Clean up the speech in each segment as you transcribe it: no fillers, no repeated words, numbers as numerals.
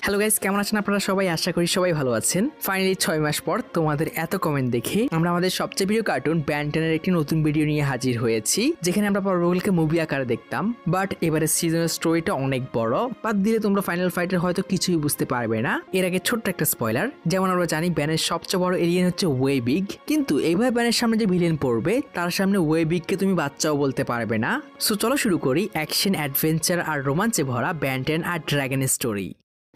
Hello guys, কেমন আছেন আপনারা সবাই? আশা করি সবাই ভালো আছেন। ফাইনালি 6 মাস পর তোমাদের এত কমেন্ট দেখে আমরা আমাদের সবচেয়ে প্রিয় কার্টুন ব্যান 10 এর একটি নতুন ভিডিও নিয়ে হাজির হয়েছি, যেখানে আমরা পর্বগুলোকে মুভি আকারে দেখতাম। বাট এবারে সিজনের স্টোরিটা অনেক বড়, বাদ দিলে তোমরা ফাইনাল ফাইটের হয়তো কিছুই বুঝতে পারবে না। এর আগে ছোট্ট একটা স্পয়লার, যেমন আমরা জানি ব্যানের সবচেয়ে বড় এলিয়েন হচ্ছে ওয়েবিগ, কিন্তু এইভাবে ব্যানের সামনে যে ভিলেন পড়বে তার সামনে ওয়েবিগকে তুমি বাচ্চাও বলতে পারবে না। সো চলো শুরু করি অ্যাকশন, অ্যাডভেঞ্চার আর রোমাঞ্চে ভরা ব্যান 10 আর ড্রাগনের স্টোরি।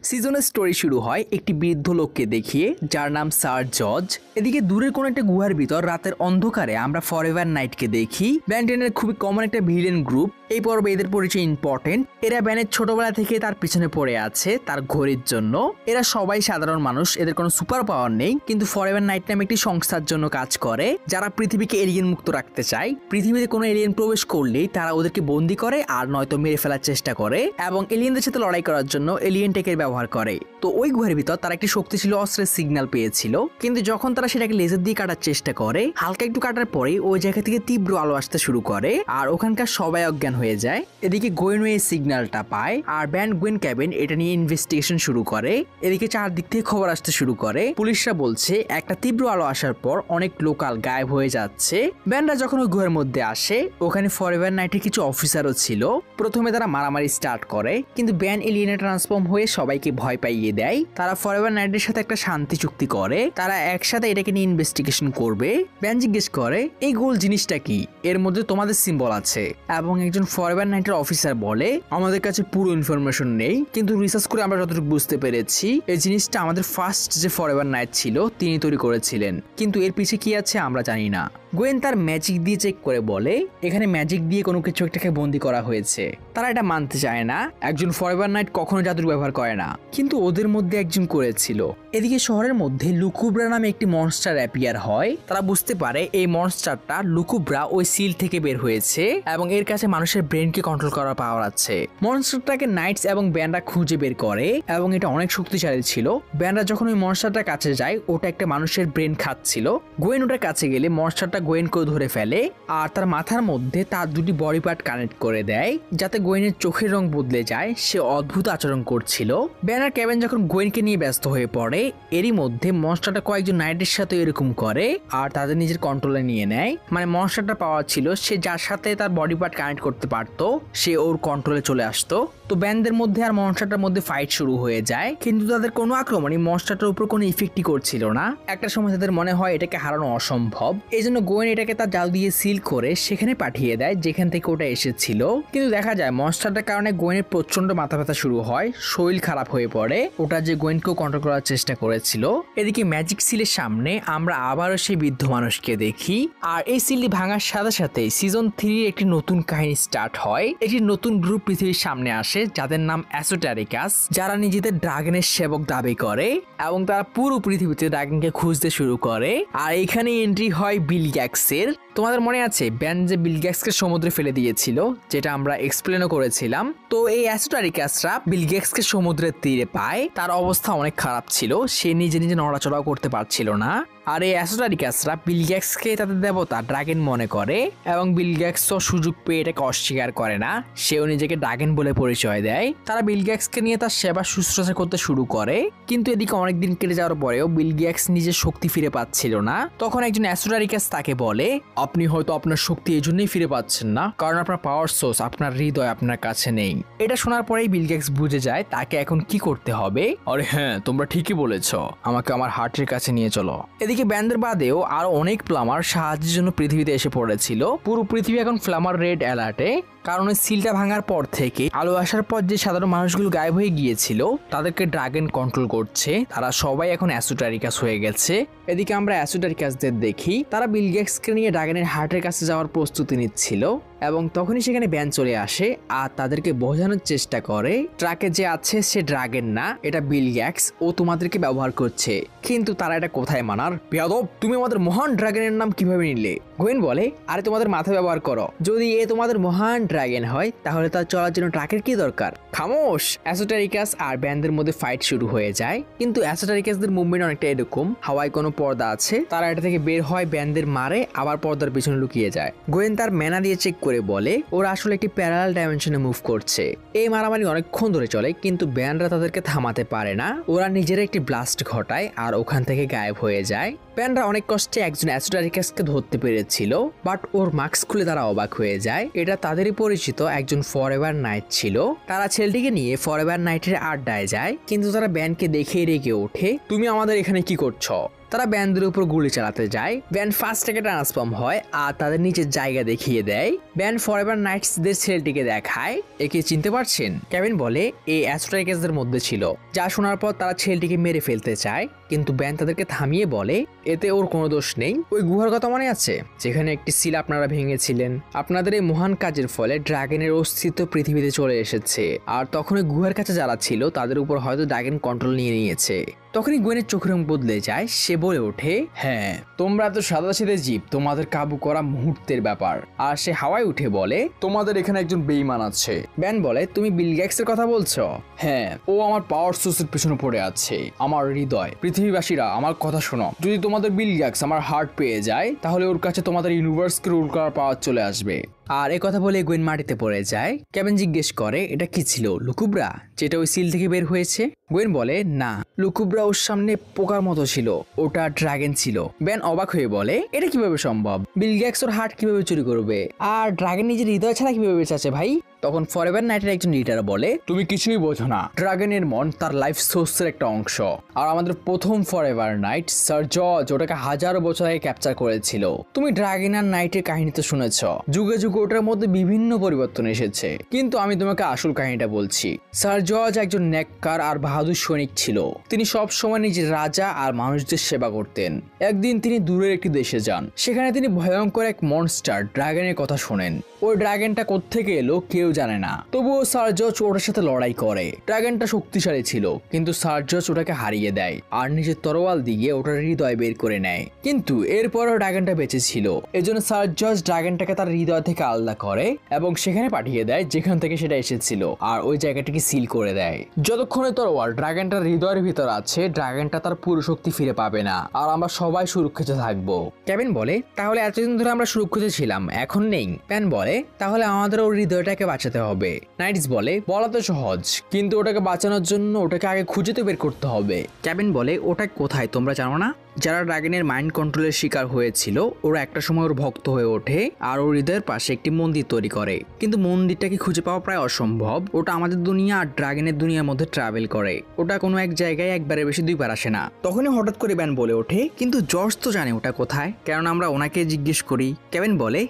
সিজনের স্টোরি শুরু হয় একটি বৃদ্ধ লোককে দেখিয়ে, যার নাম স্যার জর্জ। এদিকে দূরের কোন একটা গুহার ভিতর রাতের অন্ধকারে আমরা ফরএভার নাইটকে দেখি। ব্যান 10 এর খুবই কমন একটা ভিলেন গ্রুপ। এই পর্বে এদের পরিচয় ইম্পর্টেন্ট। এরা ব্যানের ছোটবেলা থেকে তার পিছনে পড়ে আছে তার ঘড়ির জন্য। এরা সবাই সাধারণ মানুষ, এদের কোনো সুপার পাওয়ার নেই, কিন্তু ফরএভার নাইট নামে একটি সংস্থার জন্য কাজ করে, যারা পৃথিবীকে এলিয়েন মুক্ত রাখতে চায়। পৃথিবীতে কোনো এলিয়েন প্রবেশ করলেই তারা ওদেরকে বন্দি করে আর নয়তো মেরে ফেলার চেষ্টা করে, এবং এলিয়েনদের সাথে লড়াই করার জন্য এলিয়েন টেকের ব্যবহার করে। তো ওই গুহার ভিতর তারা একটি শক্তিশালী অস্ত্রের সিগন্যাল পেয়েছিল, কিন্তু যখন তারা সেটাকে লেজার দিয়ে কাটার চেষ্টা করে, হালকা একটু কাটার পরে ওই জায়গা থেকে তীব্র আলো আসতে শুরু করে আর ওখানকার সবাই অজ্ঞান হয়ে যায়। এদিকে গোয়েন এই সিগন্যালটা পায় আর ব্যান গোয়েন ক্যাবিন এটা নিয়ে ইনভেস্টিগেশন শুরু করে। এদিকে চারদিক থেকে খবর আসতে শুরু করে। পুলিশরা বলছে একটা তীব্র আলো আসার পর অনেক লোকাল গায়েব হয়ে যাচ্ছে। ব্যানরা যখন ওই গুহার মধ্যে আসে, ওখানে ফরএভার নাইটের কিছু অফিসারও ছিল। প্রথমে তারা মারামারি স্টার্ট করে, কিন্তু ব্যান এলিয়েনে ট্রান্সফর্ম হয়ে সবাইকে ভয় পাইয়ে দেয়। তারা ফরএভার নাইটের সাথে একটা শান্তি চুক্তি করে, তারা একসাথে এটাকে নিয়ে ইনভেস্টিগেশন করবে। ব্যান জিজ্ঞেস করে এই গোল জিনিসটা কি, এর মধ্যে তোমাদের সিম্বল আছে। এবং একজন ফরএভার নাইটের অফিসার বলে আমাদের কাছে পুরো ইনফরমেশন নেই, কিন্তু রিসার্চ করে আমরা যতটুকু বুঝতে পেরেছি এই জিনিসটা আমাদের ফার্স্ট যে ফরএভার নাইট ছিল তিনি তৈরি করেছিলেন, কিন্তু এর পিছে কি আছে আমরা জানি না। গোয়েন তার ম্যাজিক দিয়ে চেক করে বলে এখানে ম্যাজিক দিয়ে কোনো কিছু একটাকে বন্দি করা হয়েছে। তারা এটা মানতে চায় না, একজন ফরএভার নাইট কখনো জাদুর ব্যবহার করে না, কিন্তু ওদের মধ্যে একজন করেছিল। এদিকে শহরের মধ্যে লুকুব্রা নামে একটি মনস্টার অ্যাপিয়ার হয়। তারা বুঝতে পারে এই মনস্টারটা লুকুব্রা ওই সিল থেকে বের হয়েছে এবং এর কাছে মানুষের ব্রেনকে কন্ট্রোল করার পাওয়ার আছে। মনস্টারটাকে নাইটস এবং ব্যানরা খুঁজে বের করে এবং এটা অনেক শক্তিশালী ছিল। ব্যানরা যখন ওই মনস্টারটার কাছে যায়, ওটা একটা মানুষের ব্রেন খাচ্ছিল। গোয়েন ওটার কাছে গেলে মনস্টারটা গোয়েনকেও ধরে ফেলে আর তার মাথার মধ্যে তার দুটি বডি পার্ট কানেক্ট করে দেয়, যাতে গোয়েনের চোখের রং বদলে যায়। সে অদ্ভুত আচরণ করছিল। ব্যানার ক্যাবেন যখন গোয়েনকে নিয়ে ব্যস্ত হয়ে পড়ে, এরই মধ্যে মনস্টারটা কয়েকজন নাইটের সাথে এরকম করে আর তাদের নিজের কন্ট্রোলে নিয়ে নেয়। মানে মনস্টারটা পাওয়ার ছিল, সে যার সাথে তার বডি পার্ট কানেক্ট করতে পারতো সে ওর কন্ট্রোলে চলে আসতো। তো ব্যানদের মধ্যে আর মনস্টারটার মধ্যে ফাইট শুরু হয়ে যায়, কিন্তু তাদের কোনো আক্রমণই মনস্টারটার উপর কোনো ইফেক্টই করছিল না। একটা সময় তাদের মনে হয় এটাকে হারানো অসম্ভব, এই জন্য গোয়েন এটাকে তার জাল দিয়ে সিল করে সেখানে পাঠিয়ে দেয় যেখান থেকে ওটা এসেছিল। কিন্তু দেখা যায় মনস্টারটার কারণে গোয়েনের প্রচন্ড মাথা ব্যথা শুরু হয়, শরীর খারাপ হয়ে পড়ে। ওটা যে গোয়েনকেও কন্ট্রোল করার চেষ্টা করেছিল। এদিকে ম্যাজিক সিলের সামনে আমরা আবারও সেই বৃদ্ধ মানুষকে দেখি, আর এই সিলটি ভাঙার সাথে সাথে সিজন 3 একটি নতুন কাহিনী স্টার্ট হয়। একটি নতুন গ্রুপ পৃথিবীর সামনে আসে, যাদের নাম অ্যাসোটারিকাস, যারা নিজেদের ড্রাগনের সেবক দাবি করে এবং তারা পুরো পৃথিবীতে ড্রাগনকে খুঁজতে শুরু করে। আর এখানে এন্ট্রি হয় বিল গ্যাক্সের। তোমাদের মনে আছে ব্যান যে বিল গ্যাক্সকে সমুদ্রে ফেলে দিয়েছিল, যেটা আমরা এক্সপ্লেনও করেছিলাম। তো এই অ্যাসোটারিকাসরা বিল গ্যাক্সকে সমুদ্রের তীরে পায়। তার অবস্থা অনেক খারাপ ছিল, সে নিজে নিজে নড়াচড়াও করতে পারছিল না। আর এই অ্যাসোটারিকাসরা বিল গ্যাক্সকে তাদের দেবতা ড্রাগন মনে করে এবং বিল গ্যাক্সও সুযোগ পেয়ে এটাকে অস্বীকার করে না, সেও নিজেকে ড্রাগন বলে পরিচয় দেয়। তারা বিল গ্যাক্সকে নিয়ে তার সেবা শুশ্রূষা করতে শুরু করে, কিন্তু এদিকে অনেকদিন কেটে যাওয়ার পরেও বিল গ্যাক্স নিজের শক্তি ফিরে পাচ্ছিল না। তখন একজন অ্যাসোটারিকাস তাকে বলে আপনি হয়তো আপনার শক্তি এই জন্যই ফিরে পাচ্ছেন না, কারণ আপনার পাওয়ার সোর্স, আপনার হৃদয় আপনার কাছে নেই। এটা শোনার পরেই বিল গ্যাক্স বুঝে যায় তাকে এখন কি করতে হবে। আরে হ্যাঁ, তোমরা ঠিকই বলেছ, আমাকে আমার হার্টের কাছে নিয়ে চলো। এদিকে ব্যান্ডের বাদেও আরো অনেক প্লামার সাহায্যের জন্য পৃথিবীতে এসে পড়েছিল। পুরো পৃথিবী এখন ফ্লামার রেড অ্যালার্টে, কারণ সিলটা ভাঙার পর থেকে আলো আসার পর যে সাধারণ মানুষগুলো গায়েব হয়ে গিয়েছিল তাদেরকে ড্রাগন কন্ট্রোল করছে। তারা সবাই এখন অ্যাসোটারিকাস হয়ে গেছে। এদিকে আমরা অ্যাসোটারিকাসদের দেখি, তারা বিল গেটসকে নিয়ে ড্রাগনের হার্টের কাছে যাওয়ার প্রস্তুতি নিচ্ছিল এবং তখনই সেখানে ব্যান চলে আসে আর তাদেরকে বোঝানোর চেষ্টা করে ট্রাকে যে আছে সে ড্রাগন না, এটা বিল গ্যাটস, ও তোমাদেরকে ব্যবহার করছে। কিন্তু তারা এটা কোথায় মানার, বেয়াদব, তুমি আমাদের মহান ড্রাগনের নাম কিভাবে নিলে? গোয়েন বলে আরে তোমাদের মাথা ব্যবহার করো, যদি এ তোমাদের মহান ড্রাগন হয় তাহলে তার চলার জন্য ট্রাকের কি দরকার? খামোশ। অ্যাসোটারিকাস আর ব্যানদের মধ্যে ফাইট শুরু হয়ে যায়, কিন্তু অ্যাসোটারিকাসদের মুভমেন্ট অনেকটা এরকম, হাওয়ায় কোনো পর্দা আছে, তারা এটা থেকে বের হয়, ব্যানদের মারে, আবার পর্দার পিছনে লুকিয়ে যায়। গোয়েন তার ম্যানা দিয়ে চেক করে বলে ওরা আসলে একটি প্যারালাল ডাইমেনশনে মুভ করছে। এই মারামারি অনেকক্ষণ ধরে চলে, কিন্তু ব্যানরা তাদেরকে থামাতে পারে না। ওরা নিজেরা একটি ব্লাস্ট ঘটায় আর ওখান থেকে গায়েব হয়ে যায়। ব্যানরা অনেক কষ্টে একজন অ্যাস্ট্রোডাইকাসকে ধরতে পেরেছিল, বাট ওর মাস্ক খুলে তারা অবাক হয়ে যায়। এটা তাদেরই পরিচিত একজন ফরএভার নাইট ছিল। তারা ছেলেটিকে নিয়ে ফরএভার নাইটের আড্ডায় যায়, কিন্তু তারা ব্যানকে দেখেই রেগে ওঠে, তুমি আমাদের এখানে কি করছো? তারা ব্যানদের উপর গুলি চালাতে যায়। ব্যান ফার্স্ট থেকে ট্রান্সফর্ম হয় আর তাদের নিচের জায়গা দেখিয়ে দেয়। ব্যান ফরএভার নাইটসদের ছেলেটিকে দেখায়, একে চিনতে পারছেন? কেভিন বলে এই অ্যাস্ট্রোডাইকাসদের মধ্যে ছিল। যা শোনার পর তারা ছেলেটিকে মেরে ফেলতে চায়, কিন্তু ব্যান তাদেরকে থামিয়ে বলে এতে ওর কোনো দোষ নেই। ওই গুহার কথা মনে আছে যেখানে একটি সিল আপনারা ভেঙেছিলেন? আপনাদের এই মহান কাজের ফলে ড্রাগনের অস্তিত্ব পৃথিবীতে চলে এসেছে, আর তখন ওই গুহার কাছে যারা ছিল তাদের উপর হয়তো ড্রাগন কন্ট্রোল নিয়ে নিয়েছে। তখনই গোয়েনের চোখের রং বদলে যায়। সে বলে ওঠে, হ্যাঁ তোমরা তো সাদাসিধে জীব, তোমাদের কাবু করা মুহূর্তের ব্যাপার। আর সে হাওয়ায় উঠে বলে তোমাদের এখানে একজন বেঈমান আছে। ব্যান বলে তুমি বিল গেটসের কথা বলছো? হ্যাঁ, ও আমার পাওয়ার সোর্সের পেছনে পড়ে আছে, আমার হৃদয়। পৃথিবীবাসীরা আমার কথা শোনো, যদি তোমাদের বিল গেটস আমার হার্ট পেয়ে যায় তাহলে ওর কাছে তোমাদের ইউনিভার্সকে রুল করার পাওয়ার চলে আসবে। আর এই কথা বলে গোয়েন মাটিতে পড়ে যায়। কেভিন জিজ্ঞেস করে এটা কি ছিল? লুকুব্রা যেটা ওই সিল থেকে বের হয়েছে? গোয়েন বলে না, লুকুব্রা ওর সামনে পোকার মতো ছিল, ওটা ড্রাগন ছিল। ব্যান অবাক হয়ে বলে এটা কিভাবে সম্ভব? বিল গেটস ওর হার্ট কিভাবে চুরি করবে? আর ড্রাগন নিজের হৃদয় ছাড়া কিভাবে বেঁচে আছে ভাই? তখন ফরএভার নাইটের একজন লিডার বলে তুমি কিছুই বোঝো না, ড্রাগনের মন তার লাইফ সোর্সের একটা অংশ। আর আমাদের প্রথম ফরএভার নাইট স্যার জর্জ ওটাকে হাজারো বছর আগে ক্যাপচার করেছিল। তুমি ড্রাগন আর নাইটের কাহিনী তো শুনেছ, যুগে যুগে ওটার মধ্যে বিভিন্ন পরিবর্তন এসেছে, কিন্তু আমি তোমাকে আসল কাহিনীটা বলছি। স্যার জর্জ একজন নেককার আর বাহাদুর সৈনিক ছিল। তিনি সব সময় নিজের রাজা আর মানুষদের সেবা করতেন। একদিন তিনি দূরের একটি দেশে যান। সেখানে তিনি ভয়ঙ্কর এক মনস্টার ড্রাগনের কথা শোনেন। ওই ড্রাগনটা কোত্থেকে এলো কেউ জানে না, তবুও স্যার জর্জ ওটার সাথে লড়াই করে। ড্রাগনটা শক্তিশালী ছিল, কিন্তু স্যার জর্জ ওটাকে হারিয়ে দেয় আর নিজের তরোয়াল দিয়ে ওটার হৃদয় বের করে নেয়। কিন্তু এরপরও ড্রাগনটা বেঁচে ছিল। এজন্য স্যার জর্জ ড্রাগনটাকে তার হৃদয় থেকে আলাদা করে এবং সেখানে পাঠিয়ে দেয় যেখান থেকে সেটা এসেছিল, আর ওই জায়গাটাকে সিল করে দেয়। যতক্ষণে তরোয়াল ড্রাগনটার হৃদয়ের ভিতর আছে, ড্রাগনটা তার পুরো শক্তি ফিরে পাবে না, আর আমরা সবাই সুরক্ষিত থাকবো। কেভিন বলে তাহলে এতদিন ধরে আমরা সুরক্ষিত ছিলাম, এখন নেই? প্যান বলে তাহলে আমাদের ওর হৃদয়টাকে বাঁচাতে হবে। নাইটস বলে বলা তো সহজ, কিন্তু ওটাকে বাঁচানোর জন্য ওটাকে আগে খুঁজে তো বের করতে হবে। কেভিন বলে ওটা কোথায় তোমরা জানো না? যারা ড্রাগনের মাইন্ড কন্ট্রোলের শিকার হয়েছিল ওরা একটা সময় ওর ভক্ত হয়ে ওঠে আর ওর হৃদয়ের পাশে একটি মন্দির তৈরি করে, কিন্তু মন্দিরটাকে খুঁজে পাওয়া প্রায় অসম্ভব। ওটা আমাদের দুনিয়া আর ড্রাগনের দুনিয়ার মধ্যে ট্রাভেল করে। ওটা কোনো এক জায়গায় একবারের বেশি দুইবার আসে না। তখনই হঠাৎ করে ব্যান বলে ওঠে কিন্তু জর্জ তো জানে ওটা কোথায়, কারণ আমরা ওনাকে জিজ্ঞেস করি। কেভিন বলে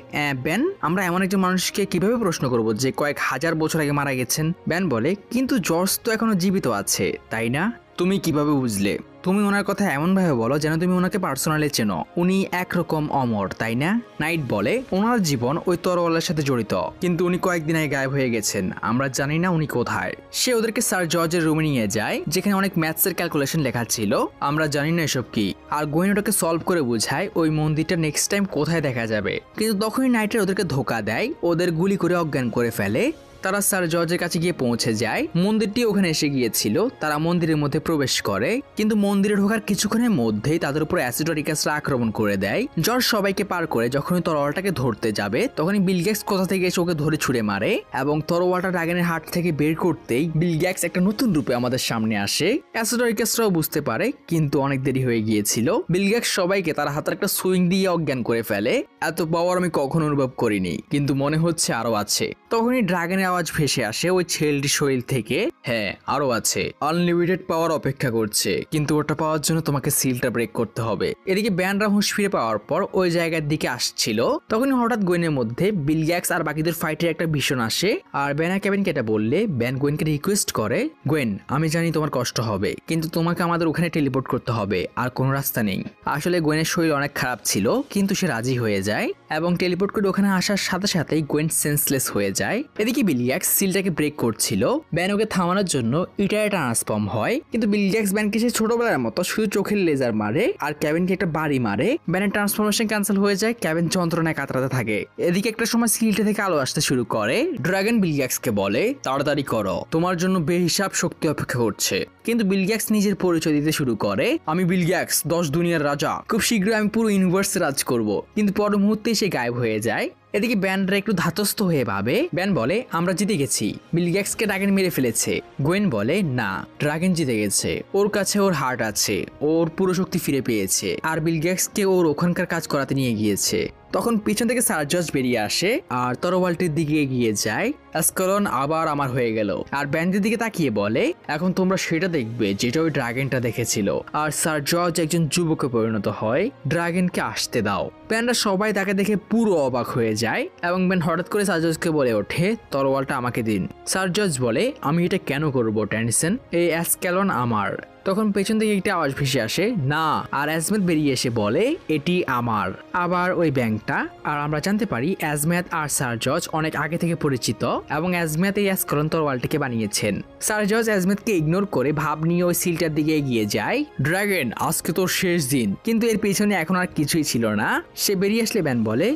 ব্যান আমরা এমন একজন মানুষকে কিভাবে প্রশ্ন করবো যে কয়েক হাজার বছর আগে মারা গেছেন? ব্যান বলে কিন্তু জর্জ তো এখনো জীবিত আছে, তাই না? তুমি কিভাবে বুঝলে? তুমি ওনার কথা এমন ভাবে বলো যেন তুমি ওনাকে পার্সোনালি চেনো। উনি একরকম অমর, তাই না? নাইট বলে ওনার জীবন ওই তরোয়ালের সাথে জড়িত, কিন্তু উনি কয়েকদিন আগে গায়েব হয়ে গেছেন, আমরা জানি না উনি কোথায়। সে ওদেরকে স্যার জর্জের রুমে নিয়ে যায় যেখানে অনেক ম্যাথসের ক্যালকুলেশন লেখা ছিল। আমরা জানি না এসব কি, আর গোয়েন ওটাকে সলভ করে বুঝায় ওই মন্দিরটা নেক্সট টাইম কোথায় দেখা যাবে। কিন্তু তখনই নাইটের ওদেরকে ধোকা দেয়, ওদের গুলি করে অজ্ঞান করে ফেলে। তারা স্যার জর্জের কাছে গিয়ে পৌঁছে যায়। মন্দিরটি ওখানে এসে গিয়েছিল। তারা মন্দিরের মধ্যে প্রবেশ করে, কিন্তু মন্দিরে ঢোকার কিছুক্ষণের মধ্যেই তাদের উপর অ্যাসিডরিকাসরা আক্রমণ করে দেয়। জর্জ সবাইকে পার করে যখনই তরোয়ালটাকে ধরতে যাবে তখনই বিল গেটস কোথা থেকে এসে ওকে ধরে ছুঁড়ে মারে, এবং তরোয়ালটা ড্রাগনের হাত থেকে বের করতেই বিল গেটস একটা নতুন রূপে আমাদের সামনে আসে। অ্যাসিডরিকাসরাও বুঝতে পারে, কিন্তু অনেক দেরি হয়ে গিয়েছিল। বিল গেটস সবাইকে তার হাতের একটা সুইং দিয়ে অজ্ঞান করে ফেলে। এত পাওয়ার আমি কখনো অনুভব করিনি, কিন্তু মনে হচ্ছে আরো আছে। তখনই ড্রাগনের আওয়াজ ভেসে আসে ওই ছেলেটির শরীর থেকে। হ্যাঁ, আরো আছে, আনলিমিটেড পাওয়ার অপেক্ষা করছে, কিন্তু ওটা পাওয়ার জন্য তোমাকে সিলটা ব্রেক করতে হবে। এদিকে ব্যানরা হুঁশ ফিরে পাওয়ার পর ওই জায়গার দিকে আসছিল। তখনই হঠাৎ গোয়েনের মধ্যে বিল গেটস আর বাকিদের ফাইটের একটা ভীষণ আসে, আর ব্যান আর কেভিনকে এটা বললে ব্যান গোয়েনকে রিকোয়েস্ট করে গোয়েন আমি জানি তোমার কষ্ট হবে, কিন্তু তোমাকে আমাদের ওখানে টেলিপোর্ট করতে হবে, আর কোনো রাস্তা নেই। আসলে গোয়েনের শরীর অনেক খারাপ ছিল, কিন্তু সে রাজি হয়ে যায় এবং টেলিপোর্ট করে ওখানে আসার সাথে সাথেই গোয়েন সেন্সলেস হয়ে যায়। এদিকে বিল গেটস সিলটাকে ব্রেক করছিল। ব্যান ওকে থামানোর জন্য ইটারে ট্রান্সফর্ম হয়, কিন্তু বিল গেটস ব্যানকে সে ছোটবেলার মতো শুধু চোখের লেজার মারে আর কেভিনকে একটা বাড়ি মারে। ব্যানের ট্রান্সফরমেশন ক্যান্সেল হয়ে যায়, কেভিন যন্ত্রণায় কাতরাতে থাকে। এদিকে একটা সময় সিলটা থেকে আলো আসতে শুরু করে। ড্রাগন বিল গেটসকে বলে তাড়াতাড়ি করো, তোমার জন্য বেহিসাব শক্তি অপেক্ষা করছে। কিন্তু বিল গেটস নিজের পরিচয় দিতে শুরু করে, আমি বিল গেটস 10 দুনিয়ার রাজা, খুব শীঘ্রই আমি পুরো ইউনিভার্সে রাজ করব। কিন্তু পর মুহূর্তেই সে গায়েব হয়ে যায়। এদিকে ব্যানরা একটু ধাতস্থ হয়ে ভাবে। ব্যান বলে আমরা জিতে গেছি, বিল গেটসকে ড্রাগন মেরে ফেলেছে। গোয়েন বলে না, ড্রাগন জিতে গেছে, ওর কাছে ওর হার্ট আছে, ওর পুরো শক্তি ফিরে পেয়েছে, আর বিল গেটসকে ওর ওখানকার কাজ করাতে নিয়ে গিয়েছে। তখন পিছন থেকে স্যার জর্জ বেরিয়ে আসে আর তরোয়ালটির দিকে এগিয়ে যায়। অ্যাস্কালন আবার আমার হয়ে গেল, আর ব্যান্ডের দিকে তাকিয়ে বলে এখন তোমরা সেটা দেখবে যেটা ওই ড্রাগনটা দেখেছিল। আর স্যার জর্জ একজন যুবকে পরিণত হয়। ড্রাগনকে আসতে দাও। ব্যান্ডরা সবাই তাকে দেখে পুরো অবাক হয়ে যায় এবং ব্যান্ড হঠাৎ করে স্যার জর্জকে বলে ওঠে তরোয়ালটা আমাকে দিন। স্যার জর্জ বলে আমি এটা কেন করবো ট্যানিসন, এই অ্যাস্কালন আমার। তখন পেছন থেকে একটা আওয়াজ ভেসে আসে না, আর অ্যাজমেথ বেরিয়ে এসে বলে এটি আমার। আবার ওই ব্যাংকটা, আর আমরা জানতে পারি অ্যাজমেথ আর স্যার জর্জ অনেক আগে থেকে পরিচিত এবং অ্যাজমেথ এই অ্যাস্কালন তরোয়ালটিকে বানিয়েছেন। স্যার জর্জ অ্যাজমেথকে ইগনোর করে ভাব নিয়ে ওই সিলটার দিকে এগিয়ে যায়। ড্রাগন আজকে তোর শেষ দিন, কিন্তু এর পেছনে এখন আর কিছুই ছিল না। সে বেরিয়ে আসলে ব্যান বলে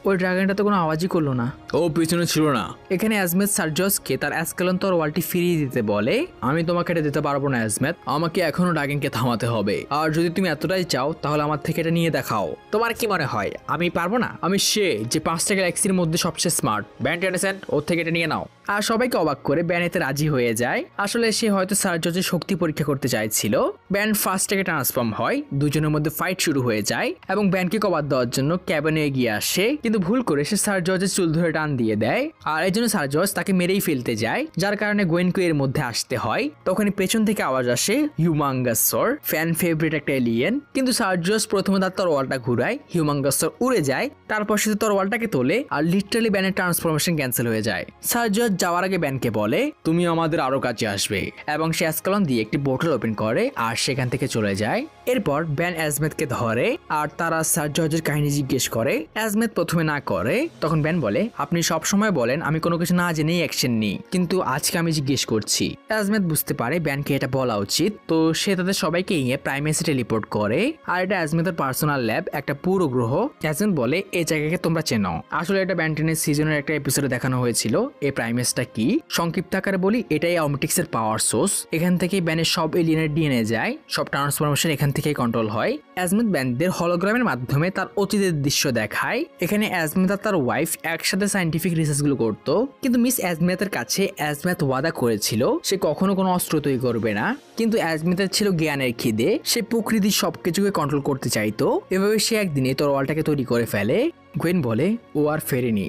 ওই ড্রাগনটা তো কোনো আওয়াজই করলো না, ও পেছনে ছিল না। এখানে অ্যাজমেথ স্যার জর্জকে তার অ্যাস্কালন তরোয়ালটি ফিরিয়ে দিতে বলে আমি তোমাকে এটা দিতে পারবো না অ্যাজমেথ, আমাকে এখনো ড্রাগনকে থামাতে হবে, আর যদি তুমি এতটাই চাও তাহলে আমার থেকে এটা নিয়ে দেখাও। তোমার কি মনে হয় আমি পারবো না? আমি সে যে 5টা গ্যালাক্সির মধ্যে সবচেয়ে স্মার্ট। ব্যান টেনিসন ওর থেকে এটা নিয়ে নাও। আর সবাইকে অবাক করে ব্যান এতে রাজি হয়ে যায়। আসলে সে হয়তো স্যার জর্জের শক্তি পরীক্ষা করতে চাইছিল। ব্যান ফার্স্ট থেকে ট্রান্সফর্ম হয়, দুজনের মধ্যে ফাইট শুরু হয়ে যায় এবং ব্যানকে কভার দেওয়ার জন্য ক্যাবিনে এগিয়ে আসে, কিন্তু ভুল করে সে স্যার জর্জের চুল ধরে টান দিয়ে দেয়, আর এই জন্য স্যার জর্জ তাকে মেরেই ফেলতে যায়, যার কারণে গোয়েনকে এর মধ্যে আসতে হয়। তখনই পেছন থেকে আওয়াজ আসে হিউমাঙ্গাসর, ফ্যান ফেভারিট একটা এলিয়েন। কিন্তু স্যার জর্জ প্রথমে তার তরোয়ালটা ঘুরায়, হিউমাঙ্গাসর উড়ে যায়, তারপর সে তরোয়ালটাকে তোলে আর লিটারালি ব্যানের ট্রান্সফরমেশন ক্যান্সেল হয়ে যায়। স্যার জর্জ যাওয়ার আগে ব্যানকে বলে তুমি আমাদের আরো কাছে আসবে, এবং সে অ্যাস্কালন দিয়ে একটি বোতল ওপেন করে আর সেখান থেকে চলে যায়। এরপর ব্যান অ্যাজমেথকে ধরে আর তারা স্যার জর্জের কাহিনী জিজ্ঞেস করে। অ্যাজমেথ প্রথমে না করে, তখন ব্যান বলে আপনি সব সময় বলেন আমি কোনো কিছু না জেনেই অ্যাকশন নিই, কিন্তু আজকে আমি জিজ্ঞেস করছি। অ্যাজমেথ বুঝতে পারে ব্যানকে এটা বলা উচিত, তো সে তাদের সবাইকে নিয়ে প্রাইমেসে টেলিপোর্ট করে, আর এটা অ্যাজমেথের পার্সোনাল ল্যাব, একটা পুরো গ্রহ। অ্যাজমেথ বলে এই জায়গাকে তোমরা চেনো। আসলে এটা ব্যান্টেনের সিজনের একটা এপিসোডে দেখানো হয়েছিল। এই প্রাইমেসটা কি সংক্ষিপ্ত আকারে বলি, এটাই অমটিক্সের পাওয়ার সোর্স। এখান থেকেই ব্যানের সব এলিয়েনের ডিএনএ যায়, সব ট্রান্সফরমেশন এখান থেকেই কন্ট্রোল হয়। অ্যাজমেথ ব্যান্ডদের হলোগ্রামের মাধ্যমে তার অতীতের দৃশ্য দেখায়। এখানে অ্যাজমেথ আর তার ওয়াইফ একসাথে সায়েন্টিফিক রিসার্চ গুলো করতো, কিন্তু মিস অ্যাজমেথের কাছে অ্যাজমেথ ওয়াদা করেছিল সে কখনো কোনো অস্ত্র তৈরি করবে না। কিন্তু অ্যাজমেথের ছিল জ্ঞানের খিদে, সে প্রকৃতির সবকিছুকে কন্ট্রোল করতে চাইতো। এভাবে সে একদিনে তরোয়ালটাকে তৈরি করে ফেলে। গোয়েন বলে ও আর ফেরেনি,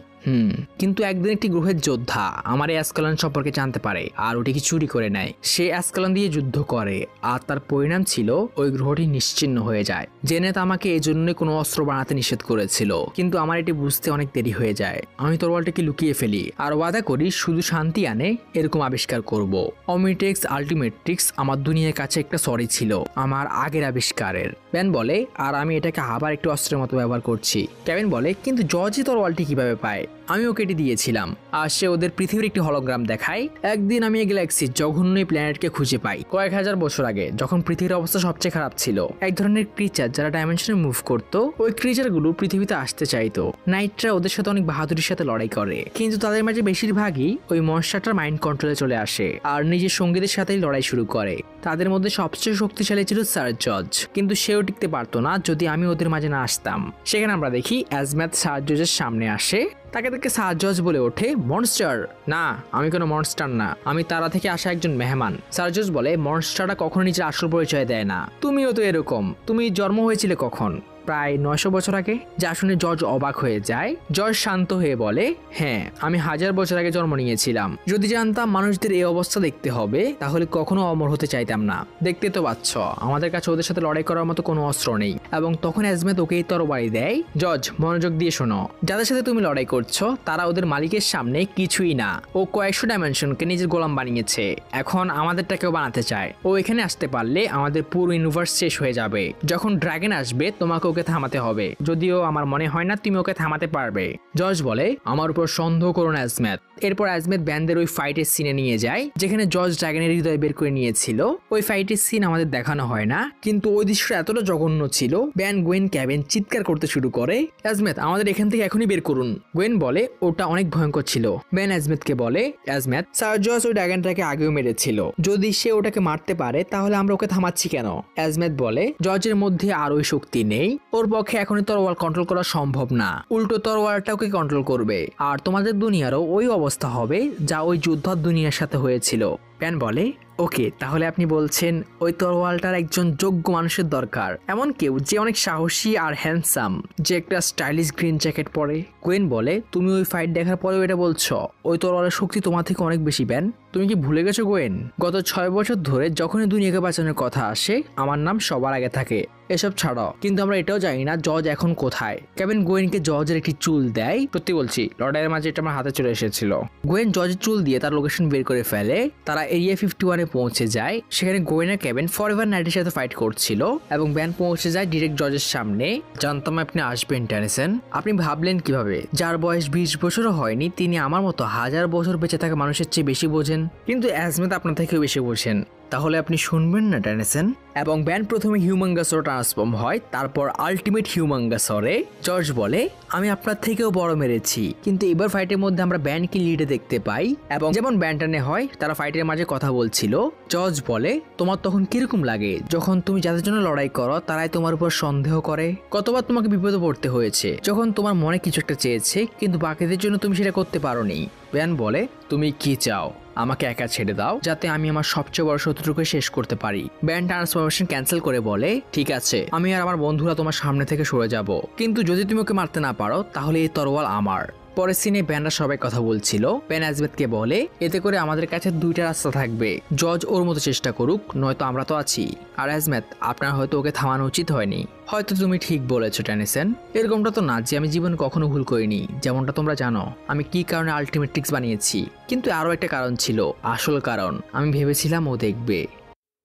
কিন্তু একদিন একটি গ্রহের যোদ্ধা আমার এই অ্যাস্কালন সম্পর্কে জানতে পারে আর ওটিকে চুরি করে নেয়। সে অ্যাস্কালন দিয়ে যুদ্ধ করে আর তার পরিণাম ছিল ওই গ্রহটি নিশ্চিহ্ন হয়ে যায়। জেনেত আমাকে এই জন্য কোনো অস্ত্র বানাতে নিষেধ করেছিল, কিন্তু আমার এটি বুঝতে অনেক দেরি হয়ে যায়। আমি তরোয়ালটাকে লুকিয়ে ফেলি আর ওয়াদা করি শুধু শান্তি আনে এরকম আবিষ্কার করব। অমিটেক্স আলটিমেট্রিক্স আমার দুনিয়ার কাছে একটা সরি ছিল আমার আগের আবিষ্কারের। ব্যান বলে আর আমি এটাকে আবার একটু অস্ত্রের মতো ব্যবহার করছি। কেভিন বলে কিন্তু জর্জি তরোয়ালটি কিভাবে পায়? আমি ওকে এটি দিয়েছিলাম। আর সে ওদের পৃথিবীর একটি হলোগ্রাম দেখায়। একদিন আমি এই গ্যালাক্সির জঘন্য প্ল্যানেটকে খুঁজে পাই কয়েক হাজার বছর আগে, যখন পৃথিবীর অবস্থা সবচেয়ে খারাপ ছিল। এক ধরনের ক্রিচার যারা ডাইমেনশনে মুভ করতো, ওই ক্রিচারগুলো পৃথিবীতে আসতে চাইতো। নাইটরা ওদের সাথে অনেক বাহাদুরির সাথে লড়াই করে, কিন্তু তাদের মাঝে বেশিরভাগই ওই মনস্টারটার মাইন্ড কন্ট্রোলে চলে আসে আর নিজের সঙ্গীদের সাথেই লড়াই শুরু করে। তাদের মধ্যে সবচেয়ে শক্তিশালী ছিল স্যার জর্জ, কিন্তু সেও টিকতে পারতো না যদি আমি ওদের মাঝে না আসতাম। সেখানে আমরা দেখি অ্যাজমেথ স্যার জর্জের সামনে আসে, তাকে দেখে স্যার জর্জ বলে ওঠে মনস্টার। না, আমি কোনো মনস্টার না, আমি তারা থেকে আসা একজন মেহমান। স্যার জর্জ বলে মনস্টারটা কখনো নিজের আসল পরিচয় দেয় না, তুমিও তো এরকম। তুমি জন্ম হয়েছিলে কখন? প্রায় 900 বছর আগে। যা শুনে জর্জ অবাক হয়ে যায়। জর্জ শান্ত হয়ে বলে হ্যাঁ, আমি 1000 বছর আগে জন্ম নিয়েছিলাম। যদি জানতাম মানুষদের এই অবস্থা দেখতে হবে তাহলে কখনো অমর হতে চাইতাম না। দেখতে তো পাচ্ছ আমাদের কাছে ওদের সাথে লড়াই করার মতো কোনো অস্ত্র নেই। এবং তখন অ্যাজমেথ ওকে তরবারি দেয়। জর্জ মনোযোগ দিয়ে শোনো, যাদের সাথে তুমি লড়াই করছো তারা ওদের মালিকের সামনে কিছুই না। ও কয়েকশো ডাইমেনশনকে নিজের গোলাম বানিয়েছে, এখন আমাদেরটাকেও বানাতে চায়। ও এখানে আসতে পারলে আমাদের পুরো ইউনিভার্স শেষ হয়ে যাবে। যখন ড্রাগন আসবে তোমাকে ওকে থামাতে হবে, যদিও আমার মনে হয় না তুমি ওকে থামাতে পারবে। জর্জ বলে আমার উপর সন্দেহ করো না অ্যাজমেথ। এরপর অ্যাজমেথ ব্যান্ডের ওই ফাইটের সিনে নিয়ে যায় যেখানে জর্জ ড্রাগনের হৃদয় বের করে নিয়েছিল। ওই ফাইটের সিন আমাদের দেখানো হয় না, কিন্তু ওই দৃশ্যটা এতটা জঘন্য ছিল ব্যান গোয়েন ক্যাবিন চিৎকার করতে শুরু করে অ্যাজমেথ আমাদের এখান থেকে এখনই বের করুন। গোয়েন বলে ওটা অনেক ভয়ঙ্কর ছিল। ব্যান অ্যাজমেথকে বলে অ্যাজমেথ স্যার জর্জ ওই ড্রাগনটাকে আগেও মেরেছিল, যদি সে ওটাকে মারতে পারে তাহলে আমরা ওকে থামাচ্ছি কেন? অ্যাজমেথ বলে জর্জের মধ্যে আর ওই শক্তি নেই, ও ওর পক্ষে এখনই তরোয়াল কন্ট্রোল করা সম্ভব না, উল্টো তরোয়ালটাকে কন্ট্রোল করবে। আর তোমাদের দুনিয়ারও ওই অবস্থা হবে যা ওই যুদ্ধর দুনিয়ার সাথে হয়েছিল। ব্যান বলে, ওকে, তাহলে আপনি বলছেন ওই তরোয়ালটার একজন যোগ্য মানুষের দরকার, এমন কেউ যে অনেক সাহসী আর হ্যান্ডসাম, যে একটা স্টাইলিশ গ্রিন জ্যাকেট পরে। গোয়েন বলে, তুমি ওই ফাইট দেখার পরেও এটা বলছো? ওই তরোয়ালের শক্তি তোমার থেকে অনেক বেশি। ব্যান, তুমি কি ভুলে গেছো গোয়েন? গত 6 বছর ধরে যখনই দুনিয়াকে বাঁচানোর কথা আসে আমার নাম সবার আগে থাকে। এসব ছাড়াও, কিন্তু আমরা এটাও জানি না জজ এখন কোথায়। কেভিন গোয়েনকে জজের একটি চুল দেয়। সত্যি বলছি, লড়াইয়ের মাঝে এটা আমার হাতে চলে এসেছিল। গোয়েন জজের চুল দিয়ে তার লোকেশন বের করে ফেলে। তারা এরিয়া 51-এ পৌঁছে যায়। সেখানে গোয়েন আর কেভিন ফরএভার নাইটের সাথে ফাইট করছিল এবং ব্যান পৌঁছে যায় ডিরেক্ট জজের সামনে। জানতাম আপনি আসবেন টেনিসন। আপনি ভাবলেন কিভাবে যার বয়স 20 বছরও হয়নি তিনি আমার মতো 1000 বছর বেঁচে থাকা মানুষের চেয়ে বেশি বোঝেন? কিন্তু অ্যাজমেত আপনার থেকেও বেশি বোঝেন। তাহলে আপনি শুনবেন না টেনিসন? এবং ব্যান প্রথমে হিউম্যাঙ্গাসরে ট্রান্সফর্ম হয়, তারপর আলটিমেট হিউম্যাঙ্গাসরে। জর্জ বলে, আমি আপনার থেকেও বড় মেরেছি। কিন্তু এবার ফাইটের মধ্যে আমরা ব্যানকে লিডে দেখতে পাই এবং যেমন ব্যানটানে হয় তারা ফাইটের মাঝে কথা বলছিল। জর্জ বলে, তোমার তখন কিরকম লাগে যখন তুমি যাদের জন্য লড়াই করো তারাই তোমার উপর সন্দেহ করে? কতবার তোমাকে বিপদে পড়তে হয়েছে যখন তোমার মনে কিছু একটা চেয়েছে কিন্তু বাকিদের জন্য তুমি সেটা করতে পারোনি? ব্যান বলে, তুমি কি চাও? আমাকে একা ছেড়ে দাও যাতে আমি আমার সবচেয়ে বড় শত্রুকে শেষ করতে পারি। ব্যান ট্রান্সফরমেশন ক্যান্সেল করে বলে, ঠিক আছে, আমি আর আমার বন্ধুরা তোমার সামনে থেকে সরে যাব, কিন্তু যদি তুমি ওকে মারতে না পারো তাহলে এই তরোয়াল আমার। পরের সিনে ব্যানরা সবাই কথা বলছিল। ব্যান অ্যাজমেথকে বলে, এতে করে আমাদের কাছে 2টা রাস্তা থাকবে, জজ ওর মতো চেষ্টা করুক, নয়তো আমরা তো আছি। আর অ্যাজমেথ, আপনার হয়তো ওকে থামানো উচিত হয়নি। হয়তো তুমি ঠিক বলেছো টেনিসন, এরকমটা তো না যে আমি জীবনে কখনো ভুল করিনি। যেমনটা তোমরা জানো আমি কি কারণে আলটিমেট ট্রিক্স বানিয়েছি, কিন্তু আরো একটা কারণ ছিল, আসল কারণ। আমি ভেবেছিলাম ও দেখবে।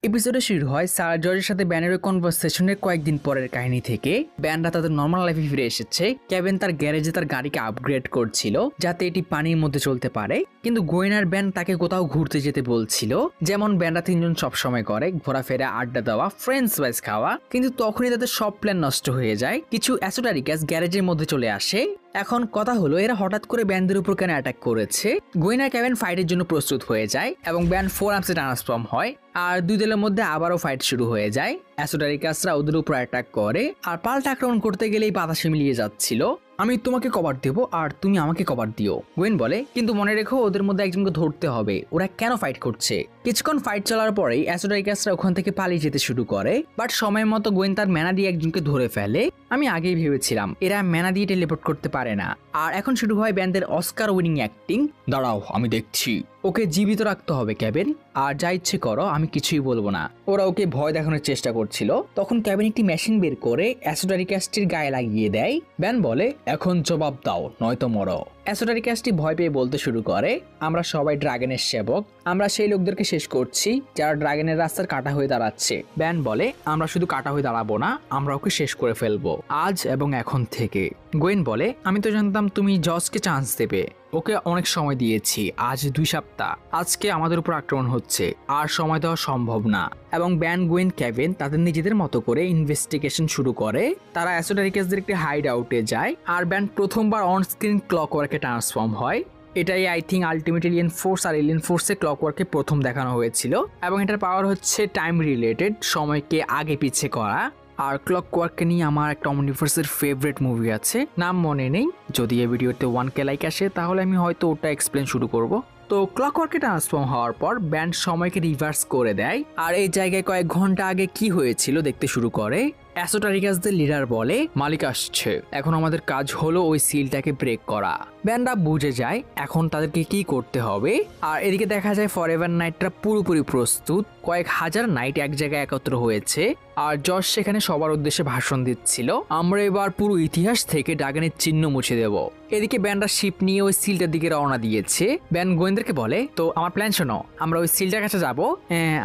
এপিসোডে শুরু হয় সারা জর্জের সাথে ব্যানের ওই কনভারসেশনের কয়েকদিন পরের কাহিনী থেকে। ব্যানরা তাদের নর্মাল লাইফে ফিরে এসেছে। কেভিন তার গ্যারেজে তার গাড়িকে আপগ্রেড করছিল যাতে এটি পানির মধ্যে চলতে পারে, কিন্তু গোয়েন আর ব্যান তাকে কোথাও ঘুরতে যেতে বলছিল, যেমন ব্যানরা 3জন সবসময় করে, ঘোরাফেরা, আড্ডা দেওয়া, ফ্রেঞ্চ ফ্রাইজ খাওয়া। কিন্তু তখনই তাদের সব প্ল্যান নষ্ট হয়ে যায়। কিছু অ্যাসোটারিকাস গ্যারেজের মধ্যে চলে আসে। এখন কথা হলো এরা হঠাৎ করে ব্যানদের উপর কেন অ্যাটাক করেছে। গোয়েন আর কেভিন ফাইটের জন্য প্রস্তুত হয়ে যায় এবং ব্যান 4 আর্মসে ট্রান্সফর্ম হয় আর দুই দলের মধ্যে আবারও ফাইট শুরু হয়ে যায়। অ্যাসোটারিকাসরা ওদের উপর অ্যাটাক করে আর পাল্টা আক্রমণ করতে গেলেই বাতাসে মিলিয়ে যাচ্ছিল। আমি তোমাকে কভার দেব আর তুমি আমাকে কভার দিও, গোয়েন বলে, কিন্তু মনে রেখো ওদের মধ্যে একজনকে ধরতে হবে। ওরা কেন ফাইট করছে? কিছুক্ষণ ফাইট চলার পরেই অ্যাসোটারিকাসরা ওখান থেকে পালিয়ে যেতে শুরু করে, বাট সময় মতো গোয়েন তার ম্যানা দিয়ে একজনকে ধরে ফেলে। আমি আগেই ভেবেছিলাম এরা ম্যানা দিয়ে টেলিপোর্ট করতে পারে না। আর এখন শুরু হয় ব্যান্ডের অস্কার উইনিং অ্যাক্টিং। দাঁড়াও, আমি দেখছি। ওকে জীবিত রাখতে হবে কেভিন, আর যা ইচ্ছে করো, আমি কিছুই বলবো না। ওরা ওকে ভয় দেখানোর চেষ্টা করছিল। তখন কেভিন একটি মেশিন বের করে অ্যাসোটারিকাসটির গায়ে লাগিয়ে দেয়। ব্যান বলে, এখন জবাব দাও নয়তো মরো। অ্যাসোটারিকাসটি ভয় পেয়ে বলতে শুরু করে, আমরা সবাই ড্রাগনের সেবক, আমরা সেই লোকদেরকে শেষ করছি যারা ড্রাগনের রাস্তার কাটা হয়ে দাঁড়াচ্ছে। ব্যান বলে, আমরা শুধু কাটা হয়ে দাঁড়াবো না, আমরা ওকে শেষ করে ফেলবো আজ এবং এখন থেকে। গোয়েন বলে, আমি তো জানতাম তুমি জজকে চান্স দেবে, ওকে অনেক সময় দিয়েছি, আজ 2 সপ্তাহ, আজকে আমাদের উপর আক্রমণ হচ্ছে, আর সময় দেওয়া সম্ভব না। এবং ব্যান, গোয়েন, কেভিন তাদের নিজেদের মতো করে ইনভেস্টিগেশন শুরু করে। তারা অ্যাসোটারিকাসদের একটি হাইড আউটে যায় আর ব্যান প্রথমবার অন স্ক্রিন ক্লকওয়ার্কে ট্রান্সফর্ম হয়। এটাই I think ultimate alien force আর এলিয়েন ফোর্সে ক্লকওয়ার্কে প্রথম দেখানো হয়েছিল এবং এটার পাওয়ার হচ্ছে টাইম রিলেটেড, সময়কে আগে পিছে করা। আর ক্লকওয়ার্ককে নিয়ে আমার একটা অমনিভার্সের ফেভারিট মুভি আছে, নাম মনে নেই। যদি এই ভিডিওতে 1K লাইক আসে তাহলে আমি হয়তো ওটা এক্সপ্লেন শুরু করব। তো ক্লকওয়ার্কে ট্রান্সফর্ম হওয়ার পর ব্যান্ড সময়কে রিভার্স করে দেয় আর এই জায়গায় কয়েক ঘন্টা আগে কি হয়েছিল দেখতে শুরু করে। অ্যাসোটারিকাসদের লিডার বলে, মালিক আসছে, এখন আমাদের কাজ হলো ওই সিলটাকে ব্রেক করা। ব্যান্ডরা বুঝে যায় এখন তাদেরকে কি করতে হবে। আর এদিকে দেখা যায় ফরএভার নাইটরা পুরোপুরি প্রস্তুত, কয়েক হাজার নাইট এক জায়গায় একত্র হয়েছে আর জজ সেখানে সবার উদ্দেশ্যে ভাষণ দিচ্ছিল, আমরা এবার পুরো ইতিহাস থেকে ড্রাগনের চিহ্ন মুছে দেব। এদিকে ব্যান্ডরা শিপ নিয়ে ওই সিলটার দিকে রওনা দিয়েছে। ব্যান্ড গোয়েন্দারকে বলে, তো আমার প্ল্যান শোনো, আমরা ওই সিলটার কাছে যাবো,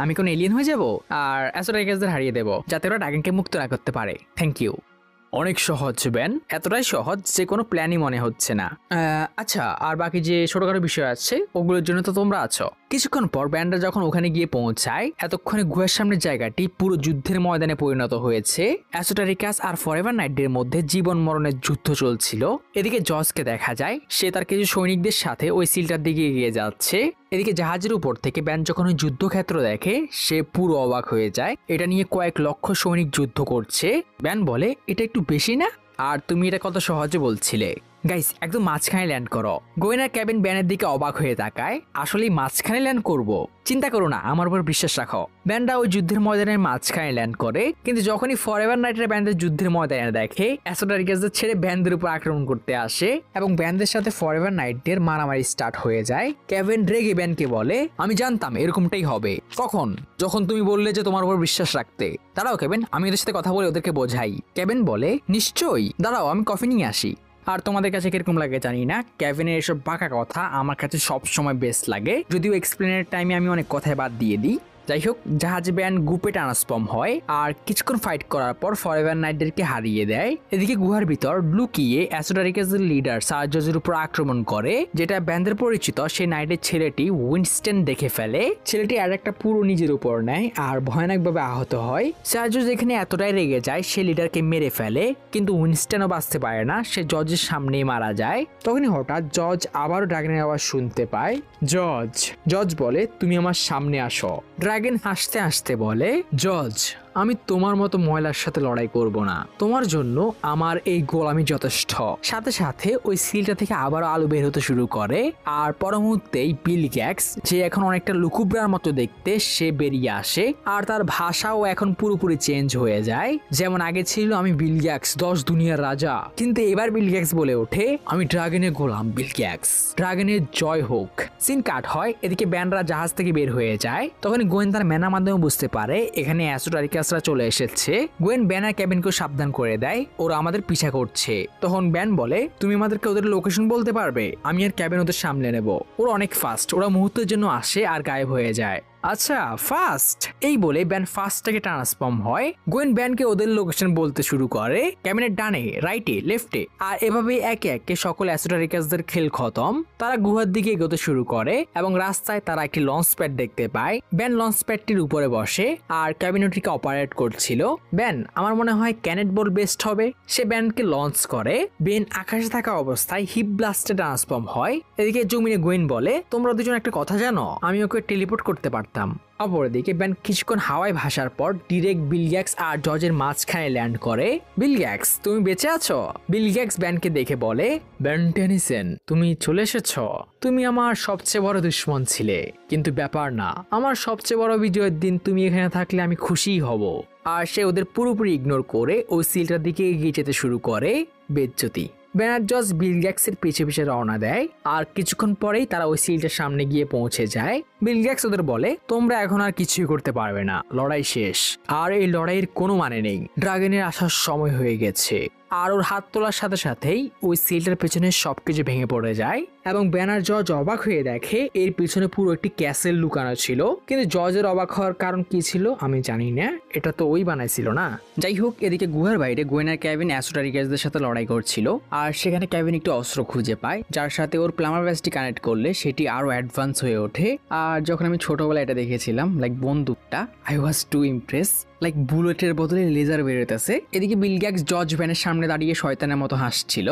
আমি কোন এলিয়েন হয়ে যাব আর অ্যাসোটারিকাসদের হারিয়ে দেবো যাতে ওরা ড্রাগনকে মুক্ত না করতে পারে। Thank you. অনেক সহজ ব্যান, এতটাই সহজ যে কোনো প্ল্যানই মনে হচ্ছে না। আচ্ছা, আর বাকি যে ছোটখাটো বিষয় আছে ওগুলোর জন্য তো তোমরা আছো, কিছুক্ষণ পর ব্যান্ডরা যখন ওখানে গিয়ে পৌঁছায় এতক্ষণে গুহার সামনের জায়গাটি পুরো যুদ্ধের ময়দানে পরিণত হয়েছে। অ্যাসোটারিকাস আর ফরএভার নাইটদের মধ্যে জীবন মরণের যুদ্ধ চলছিল। এদিকে জজকে দেখা যায় সে তার কিছু সৈনিকদের সাথে ওই সিলটার দিকে এগিয়ে যাচ্ছে। এদিকে জাহাজের উপর থেকে ব্যান যখন ওই যুদ্ধক্ষেত্র দেখে সে পুরো অবাক হয়ে যায়। এটা নিয়ে কয়েক লক্ষ সৈনিক যুদ্ধ করছে। ব্যান বলে এটা একটু বেশি না, আর তুমি এটা কত সহজে বলছিলে। গাইস একদম মাঝখানে ল্যান্ড করো। গোয়েন আর কেভিন ব্যানের দিকে অবাক হয়ে তাকায়। আসলেই মাঝখানে ল্যান্ড করব? চিন্তা করো না, আমার উপর বিশ্বাস রাখো। ব্যান্ডরা ওই যুদ্ধের ময়দানের মাঝখানে ল্যান্ড করে, কিন্তু যখনই ফরএভার নাইটের ব্যান্ডের যুদ্ধের ময়দানে দেখে অ্যাসোটারিকাসদের ছেড়ে ব্যান্ডের উপর আক্রমণ করতে আসে এবং ব্যান্ডের সাথে ফরএভার নাইটদের মারামারি স্টার্ট হয়ে যায়। কেভিন রেগে ব্যানকে বলে, আমি জানতাম এরকমটাই হবে। কখন? যখন তুমি বললে যে তোমার উপর বিশ্বাস রাখতে। দাঁড়াও কেভিন, আমি ওদের সাথে কথা বলে ওদেরকে বোঝাই। কেভিন বলে, নিশ্চয়ই, দাঁড়াও আমি কফি নিয়ে আসি। আর তোমাদের কাছে কিরকম লাগে জানি না, কেভিনের এসব বাঁকা কথা আমার কাছে সব সময় বেস্ট লাগে, যদিও এক্সপ্লেনের টাইমে আমি অনেক কথায় বাদ দিয়ে দিই। যাই হোক, জাহাজ ব্যান গ্রুপে ট্রান্সফর্ম হয় আর কিছুক্ষণ ফাইট করার পর ফরএভার নাইটদেরকে হারিয়ে দেয়। এদিকে গুহার ভিতর লুকিয়ে অ্যাসোটারিকাসের লিডার সার্জের উপর আক্রমণ করে, যেটা ব্যান্ডের পরিচিত সেই নাইটের ছেলেটি উইনস্টন দেখে ফেলে। ছেলেটি আর একটা পুরো নিজের উপর নেয় আর ভয়ানকভাবে আহত হয়। সার্জেস এখানে এতটাই রেগে যায় সে লিডারকে মেরে ফেলে, কিন্তু উইনস্টনও বাঁচতে পারে না, সে জজের সামনেই মারা যায়। তখনই হঠাৎ জজ আবারও ড্রাগনের আওয়াজ শুনতে পায়। জজ বলে, তুমি আমার সামনে আসো। ড্রাগন হাসতে হাসতে বলে, জজ আমি তোমার মতো ময়লার সাথে লড়াই করব না, তোমার জন্য আমার এই গোলামি যথেষ্ট। সাথে সাথে ওই সিলটা থেকে আবারও আলো বের হতে শুরু করে আর পর মুহূর্তেই বিল গ্যাক্স, যে এখন অনেকটা লুকুব্রার মতো দেখতে, সে বেরিয়ে আসে আর তার ভাষাও এখন পুরোপুরি চেঞ্জ হয়ে যায়। যেমন আগে ছিল আমি বিল গ্যাক্স 10 দুনিয়ার রাজা, কিন্তু এবার বিল গ্যাক্স বলে ওঠে আমি ড্রাগনের গোলাম বিল গ্যাক্স, ড্রাগনের জয় হোক। সিন কাট হয়। এদিকে ব্যান্ডরা জাহাজ থেকে বের হয়ে যায়। তখন গোয়েন তার ম্যানার মাধ্যমে বুঝতে পারে এখানে অ্যাসোটারিকাসরা চলে এসেছে। গোয়েন ব্যান আর কেভিনকে সাবধান করে দেয়, ওরা আমাদের পিছা করছে। তখন ব্যান বলে, তুমি আমাদেরকে ওদের লোকেশন বলতে পারবে? আমি আর কেভিন ওদের সামলে নেব। ওরা অনেক ফাস্ট, ওরা মুহূর্তের জন্য আসে আর গায়েব হয়ে যায়। আচ্ছা ফাস্ট, এই বলে ব্যান ফাস্টটাকে ট্রান্সফর্ম হয়। গোয়েন ব্যানকে ওদের লোকেশন বলতে শুরু করে, ক্যাবিনের ডানে, রাইটে, লেফটে, আর এভাবে একে একে সকল অ্যাসোটারিকাসদের খেল খতম। তারা গুহার দিকে এগোতে শুরু করে এবং রাস্তায় তারা একটি লঞ্চ প্যাড দেখতে পায়। ব্যান লঞ্চ প্যাডটির উপরে বসে আর ক্যাবিনেটটিকে অপারেট করছিল। ব্যান, আমার মনে হয় ক্যানেট বল বেস্ট হবে। সে ব্যানকে লঞ্চ করে। বেন আকাশে থাকা অবস্থায় হিপ ব্লাস্টে ট্রান্সফর্ম হয়। এদিকে জমিনে গোয়েন বলে, তোমরা দুজন একটা কথা জানো, আমি ওকে টেলিপোর্ট করতে পারতাম। অপরদিকে ব্যান কিছুক্ষণ হাওয়ায় ভাসার পর ডিরেক্ট বিল গ্যাক্স আর জজের মাঝখানে ল্যান্ড করে। বিল গ্যাক্স, তুমি বেঁচে আছো? বিল গ্যাক্স ব্যানকে দেখে বলে, ব্যান টেনিসন, তুমি চলে এসেছো। তুমি আমার সবচেয়ে বড় দুশ্মন ছিলে, কিন্তু ব্যাপার না, আমার সবচেয়ে বড় বিজয়ের দিন তুমি এখানে থাকলে আমি খুশিই হব। আর সে ওদের পুরোপুরি ইগনোর করে ওই সিলটার দিকে এগিয়ে যেতে শুরু করে। বেজ্জতি। ব্যানার জজ বিল গ্যাক্সের পিছে পিছে রওনা দেয় আর কিছুক্ষণ পরেই তারা ওই সিলটার সামনে গিয়ে পৌঁছে যায়। বিল গ্যাক্স ওদের বলে, তোমরা এখন আর কিছুই করতে পারবে না, লড়াই শেষ, আর এই লড়াইয়ের কোনো মানে নেই, ড্রাগনের আসার সময় হয়ে গেছে। আর ওর হাত তোলার সাথে সাথেই ওই সিলটার পেছনে সবকিছু ভেঙে পড়ে যায় এবং ব্যানার জজ অবাক হয়ে দেখে এর পিছনে পুরো একটি ক্যাসেল লুকানো ছিল। কিন্তু জজের অবাক হওয়ার কারণ কি ছিল আমি জানি না, এটা তো ওই বানাইছিল না। যাই হোক, এদিকে গুহার বাইরে গোয়েন আর কেভিন অ্যাসোটারিকাসদের সাথে লড়াই করছিল আর সেখানে কেভিন একটু অস্ত্র খুঁজে পায় যার সাথে ওর প্লামার ব্যাসটি কানেক্ট করলে সেটি আরো অ্যাডভান্স হয়ে ওঠে। আর যখন আমি ছোটবেলায় এটা দেখেছিলাম, লাইক বন্দুকটা, I was to impress, like বুলেটের বদলে লেজার বেরোতেছে। এদিকে বিল গ্যাক্স জজ ব্যানের সামনে দাঁড়িয়ে শয়তানের মতো হাসছিল।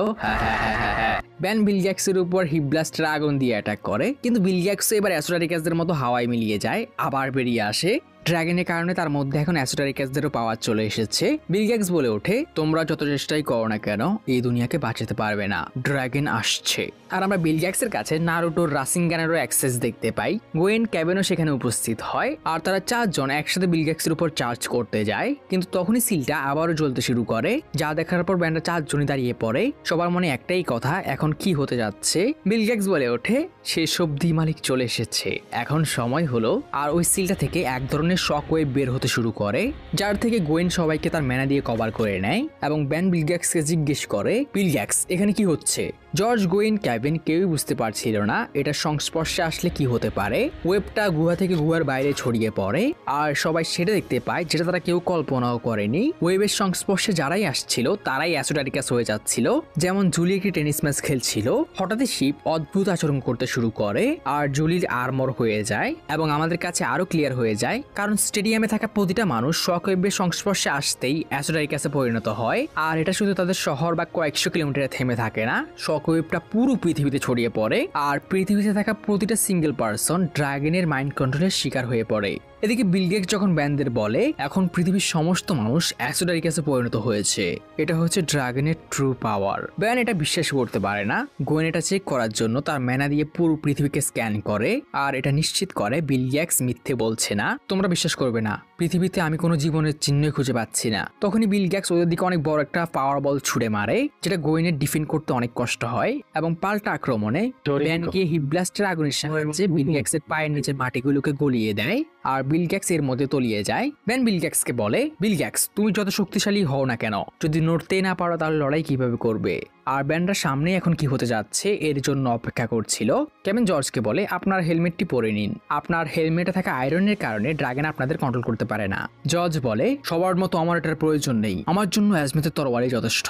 ব্যান বিল গ্যাক্সের উপর হিপ ব্লাস্টার আগুন দিয়ে অ্যাটাক করে, কিন্তু বিল গ্যাক্স এবার অ্যাসোটারিকাসদের মতো হাওয়ায় মিলিয়ে যায়, আবার বেরিয়ে আসে। ড্রাগনের কারণে তার মধ্যে এখন অ্যাসোটারিকাসদেরও পাওয়ার চলে এসেছে। বিল গ্যাক্স বলে ওঠে, তোমরা যত চেষ্টাই করো না কেন এই দুনিয়াকে বাঁচাতে পারবে না, ড্রাগন আসছে। আর আমরা বিল গ্যাক্সের কাছে নারুটোর রাসিনগানেরও অ্যাক্সেস দেখতে পাই। গোয়েন ক্যাবেনও সেখানে উপস্থিত হয় আর তারা চারজন একসাথে বিল গ্যাক্সের উপর চার্জ করতে যায়। কিন্তু তখনই সিলটা আবারও জ্বলতে শুরু করে, যা দেখার পর ব্যান্ডরা চারজনই দাঁড়িয়ে পড়ে। সবার মনে একটাই কথা, এখন কি হতে যাচ্ছে। বিল গ্যাক্স বলে ওঠে, শেষ অবধি মালিক চলে এসেছে, এখন সময় হলো। আর ওই সিলটা থেকে এক ধরনের শক ওয়েভ বের হতে শুরু করে, যার থেকে গোয়েন সবাইকে তার ম্যানা দিয়ে কভার করে নেয় এবং ব্যান বিল গ্যাক্সকে জিজ্ঞেস করে, বিল গ্যাক্স এখানে কি হচ্ছে? জর্জ, গোয়েন, কেভিন কেউই বুঝতে পারছিল না এটার সংস্পর্শে আসলে কি হতে পারে। ওয়েবটা গুহা থেকে গুহার বাইরে ছড়িয়ে পড়ে আর সবাই সেটা দেখতে পায় যেটা তারা কেউ কল্পনাও করেনি। ওয়েবের সংস্পর্শে যারাই আসছিল তারাই অ্যাসোটারিকাস হয়ে যাচ্ছিল। যেমন জুলি একটি টেনিস ম্যাচ খেলছিল, হঠাৎই শিপ অদ্ভুত আচরণ করতে শুরু করে আর জুলির আর্মর হয়ে যায় এবং আমাদের কাছে আরো ক্লিয়ার হয়ে যায় কারণ স্টেডিয়ামে থাকা প্রতিটা মানুষ শকওয়েভের সংস্পর্শে আসতেই অ্যাসোটারিকাসে পরিণত হয়। আর এটা শুধু তাদের শহর বা কয়েকশো কিলোমিটারে থেমে থাকে না, শকওয়েভটা পুরো পৃথিবীতে ছড়িয়ে পড়ে আর পৃথিবীতে থাকা প্রতিটা সিঙ্গেল পারসন ড্রাগনের মাইন্ড কন্ট্রোলের শিকার হয়ে পড়ে। এদিকে বিল গেটস যখন ব্যানদের বলে এখন পৃথিবীর সমস্ত মানুষ অ্যাসোটারিকাসে পরিণত হয়েছে, এটা হচ্ছে ড্রাগনের ট্রু পাওয়ার। ব্যান এটা বিশ্বাস করতে পারে না। গোয়েন এটা চেক করার জন্য তার ম্যানা দিয়ে পুরো পৃথিবীকে স্ক্যান করে আর এটা নিশ্চিত করে বিল গেটস মিথ্যে বলছে না। তোমরা বিশ্বাস করবে না, পৃথিবীতে আমি কোনো জীবনের চিহ্নই খুঁজে পাচ্ছি না। তখনই বিল গেটস ওদের দিকে অনেক বড় একটা পাওয়ার বল ছুড়ে মারে যেটা গোয়েনের ডিফেন্ড করতে অনেক কষ্ট হয় এবং পাল্টা আক্রমণে ব্যানকে হিট ব্লাস্টের আগুনের সাহায্যে বিল গেটসের পায়ের নিচে মাটিগুলোকে গলিয়ে দেয় আর বিল গেটস এর মধ্যে তলিয়ে যায়। ব্যান বিল গেটসকে বলে, বিল গেটস তুমি যত শক্তিশালী হও না কেন, যদি নড়তেই না পারো তাহলে লড়াই কিভাবে করবে? আর ব্যানরা সামনে এখন কি হতে যাচ্ছে এর জন্য অপেক্ষা করছিল। কেভিন জর্জকে বলে, আপনার হেলমেটটি পরে নিন, আপনার হেলমেটে থাকা আয়রনের কারণে ড্রাগন আপনাদের কন্ট্রোল করতে পারে না। জর্জ বলে, সবার মতো আমার এটার প্রয়োজন নেই, আমার জন্য অ্যাজমেথের তরবারি যথেষ্ট।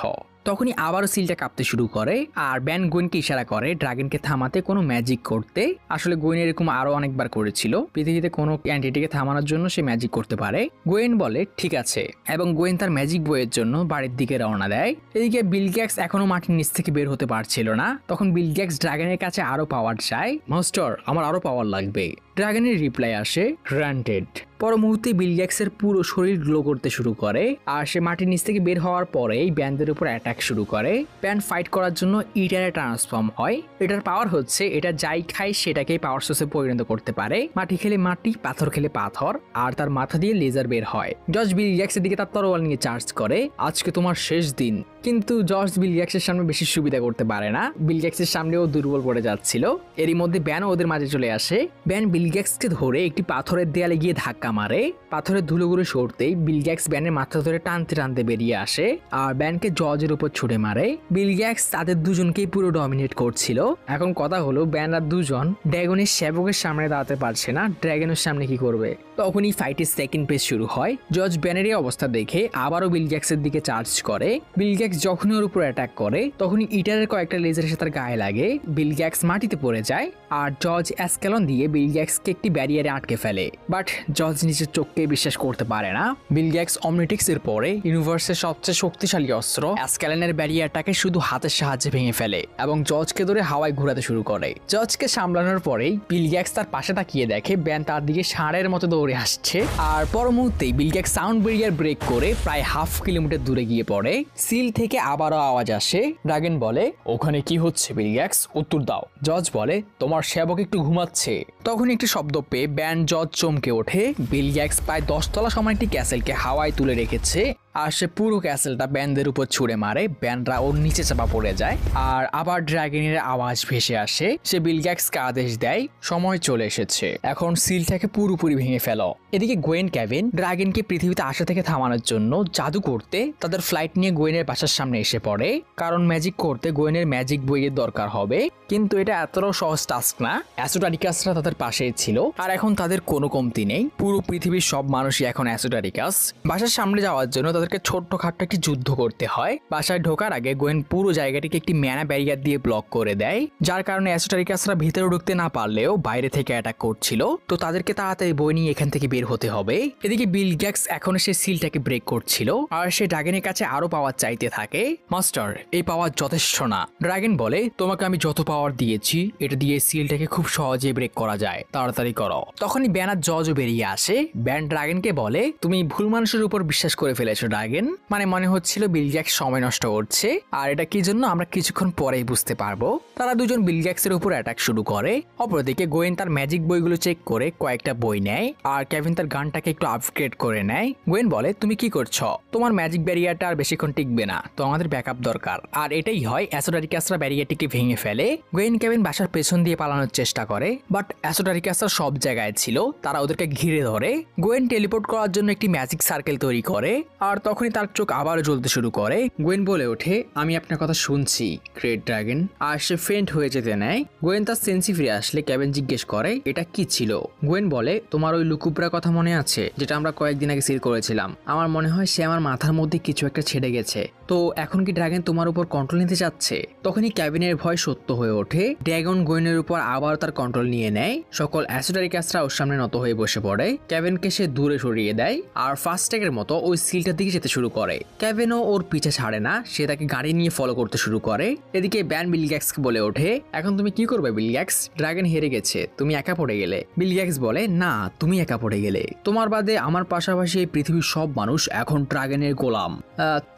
তখনই আবারও সিলটা কাঁপতে শুরু করে আর ব্যান গোয়েনকে ইশারা করে ড্রাগনকে থামাতে কোনো ম্যাজিক করতে। আসলে গোয়েন এরকম আরো অনেকবার করেছিল, পৃথিবীতে কোনো এন্টিটিকে থামানোর জন্য সে ম্যাজিক করতে পারে। গোয়েন বলে ঠিক আছে এবং গোয়েন তার ম্যাজিক বইয়ের জন্য বাড়ির দিকে রওনা দেয়। এদিকে বিল গেটস এখনো মাটির নিচ থেকে বের হতে পারছিল না। তখন বিল গেটস ড্রাগনের কাছে আরো পাওয়ার চায়। মাস্টার, আমার আরো পাওয়ার লাগবে। ড্রাগনের রিপ্লাই আসে, গ্রান্টেড। পর মুহূর্তে বিল গেটসের পুরো শরীর গ্লো করতে শুরু করে আর সে মাটির নিচ থেকে বের হওয়ার পরেই ব্যানদের উপর অ্যাটাক শুরু করে। ব্যান ফাইট করার জন্য ইটারে ট্রান্সফর্ম হয়। এটার পাওয়ার হচ্ছে এটা যাই খায় সেটাকেই পাওয়ার সোর্সে পরিণত করতে পারে। মাটি খেলে মাটি, পাথর খেলে পাথর, আর তার মাথা দিয়ে লেজার বের হয়। জর্জ বিল গেটসের দিকে তার তরোয়াল নিয়ে চার্জ করে, আজকে তোমার শেষ দিন। কিন্তু জর্জ বিল গেটসের সামনে বেশি সুবিধা করতে পারে না, বিল গেটসের সামনেও দুর্বল পড়ে যাচ্ছিল। এরই মধ্যে ব্যানও ওদের মাঝে চলে আসে। ব্যান বিল গেটসকে ধরে একটি পাথরের দেয়ালে গিয়ে ধাক্কা মারে। পাথরের ধুলোগুলো সরতেই বিল গেটস ব্যানের মাথা ধরে টানতে টানতে বেরিয়ে আসে আর ব্যানকে জর্জের উপর ছুড়ে মারে। বিল গেটস তাদের দুজনকেই পুরো ডমিনেট করছিল। এখন কথা হলো ব্যান আর দুজন ড্রাগনের সেবকের সামনে দাঁড়াতে পারছে না, ড্রাগনের সামনে কি করবে? তখনই ফাইটের সেকেন্ড পেজ শুরু হয়। জর্জ ব্যানের এই অবস্থা দেখে আবারও বিল গেটসের দিকে চার্জ করে। বিল গেটস যখনই ওর উপর অ্যাটাক করে তখনই ইটারের কয়েকটা লেজার এসে তার গায়ে লাগে। বিল গেটস মাটিতে পড়ে যায় আর জর্জ অ্যাসক্যালন দিয়ে বিল গেটসকে একটি ব্যারিয়ারে আটকে ফেলে। বাট জর্জ নিজের চোখকে বিশ্বাস করতে পারে না। বিল গেটস অমনিটিক্স এর পরে ইউনিভার্সের সবচেয়ে শক্তিশালী অস্ত্র অ্যাসক্যালনের ব্যারিয়ারটাকে শুধু হাতের সাহায্যে ভেঙে ফেলে এবং জর্জকে ধরে হাওয়ায় ঘোরাতে শুরু করে। জর্জকে সামলানোর পরেই বিল গেটস তার পাশে তাকিয়ে দেখে ব্যান তার দিকে ষাঁড়ের মতো দৌড়ে আসছে আর পর মুহূর্তেই Bill Gates sound barrier break করে প্রায় হাফ কিলোমিটার দূরে গিয়ে পড়ে। সিল থেকে আবারও আওয়াজ আসে। ড্রাগন বলে, ওখানে কি হচ্ছে বিল গেটস, উত্তর দাও। জর্জ বলে, তোমার সেবক একটু ঘুমাচ্ছে। তখন একটি শব্দ পেয়ে ব্যান জর্জ চমকে ওঠে। বিল গেটস প্রায় 10 তলা সমান একটি ক্যাসেলকে হাওয়ায় তুলে রেখেছে আর সে পুরো ক্যাসেলটা ব্যানদের উপর ছুড়ে মারে। ব্যানরা ওর নিচে চাপা পড়ে যায় আর আবার ড্রাগনের আওয়াজ ভেসে আসে। সে বিল গেটসকে আদেশ দেয়, সময় চলে এসেছে, এখন সিলটাকে পুরোপুরি ভেঙে ফেলো। এদিকে গোয়েন কেভিন ড্রাগনকে পৃথিবীতে আসা থেকে থামানোর জন্য জাদু করতে তাদের ফ্লাইট নিয়ে গোয়েনের বাসার সামনে এসে পড়ে, কারণ ম্যাজিক করতে গোয়েনের ম্যাজিক বইয়ের দরকার হবে। কিন্তু এটা এতটাও সহজ টাস্ক না। অ্যাসোটারিকাসরা তাদের পাশেই ছিল আর এখন তাদের কোনো কমতি নেই। পুরো পৃথিবীর সব মানুষই এখন অ্যাসোটারিকাস। বাসার সামনে যাওয়ার জন্য তাদেরকে ছোট্টখাট্ট একটি যুদ্ধ করতে হয়। বাসায় ঢোকার আগে গোয়েন পুরো জায়গাটিকে একটি ম্যানা ব্যারিয়ার দিয়ে ব্লক করে দেয়, যার কারণে অ্যাসোটারিকাসরা ভিতরে ঢুকতে না পারলেও বাইরে থেকে অ্যাটাক করছিল। তো তাদেরকে তাড়াতাড়ি বই নিয়ে এখান থেকে বের হতে হবে। এদিকে বিল গেটস এখন সে সিলটাকে ব্রেক করছিল আর সে ড্রাগনের কাছে আরো পাওয়ার চাইতে থাকে। মাস্টার, এই পাওয়ার যথেষ্ট না। ড্রাগন বলে, তোমাকে আমি যত পাওয়ার দিয়েছি এটা দিয়ে সিলটাকে খুব সহজে ব্রেক করা যায়, তাড়াতাড়ি করো। তখনই ব্যান আর জর্জও বেরিয়ে আসে। ব্যান ড্রাগনকে বলে, তুমি ভুল মানুষের উপর বিশ্বাস করে ফেলেছো ড্রাগন। মানে মনে হচ্ছিল বিল গেটস সময় নষ্ট করছে আর এটা কি জন্য আমরা কিছুক্ষণ পরেই বুঝতে পারবো। তারা দুজন বিল গেটসের উপর অ্যাটাক শুরু করে। অপরদিকে গোয়েন তার ম্যাজিক বইগুলো চেক করে কয়েকটা বই নেয় আর কেভিন তার গানটাকে একটু আপগ্রেড করে নেয়। গোয়েন বলে, তুমি কি করছো? তোমার ম্যাজিক ব্যারিয়ারটা আর বেশিক্ষণ টিকবে না, তো আমাদের ব্যাকআপ দরকার। আর এটাই হয়, অ্যাসোটারিকাসরা ব্যারিয়ারটিকে ভেঙে ফেলে। গোয়েন কেভিন বাসার পেছন দিয়ে পালানোর চেষ্টা করে, বাট অ্যাসোটারিকাসরা সব জায়গায় ছিল, তারা ওদেরকে ঘিরে ধরে। গোয়েন টেলিপোর্ট করার জন্য একটি ম্যাজিক সার্কেল তৈরি করে আর তখনই তার চোখ আবারও জ্বলতে শুরু করে। গোয়েন বলে ওঠে, আমি আপনার কথা শুনছি গ্রেট ড্রাগন। আর সে ফেন্ট হয়ে যেতে নেয়। গোয়েন তার সেন্সি ফিরে আসলে কেভিন জিজ্ঞেস করে এটা কি ছিল। গোয়েন বলে, তোমার ওই লুকুবরা কথা মনে আছে যেটা আমরা কয়েকদিন আগে সিল করেছিলাম? আমার মনে হয় সে আমার মাথার মধ্যে কিছু একটা ছেড়ে গেছে। তো এখন কি ড্রাগন তোমার উপর কন্ট্রোল নিতে চাচ্ছে? তখনই কেভিনের ভয় সত্য হয়ে ওঠে। ড্রাগন গোয়েনের উপর আবার তার কন্ট্রোল নিয়ে নেয়। সকল অ্যাসোটারিকাসরা ওর সামনে নত হয়ে বসে পড়ে। কেভিনকে সে দূরে সরিয়ে দেয় আর ফার্স্ট ট্যাগের মতো ওই সিলটার দিকে যেতে শুরু করে। কেভিনও ওর পিছে ছাড়ে না, সে তাকে গাড়ি নিয়ে ফলো করতে শুরু করে। এদিকে ব্যান বিল গ্যাক্সকে বলে ওঠে, এখন তুমি কি করবে বিল গ্যাক্স? ড্রাগন হেরে গেছে, তুমি একা পড়ে গেলে। বিল গ্যাক্স বলে, না তুমি একা পড়ে গেলে, তোমার বাদে আমার পাশাপাশি এই পৃথিবীর সব মানুষ এখন ড্রাগনের গোলাম।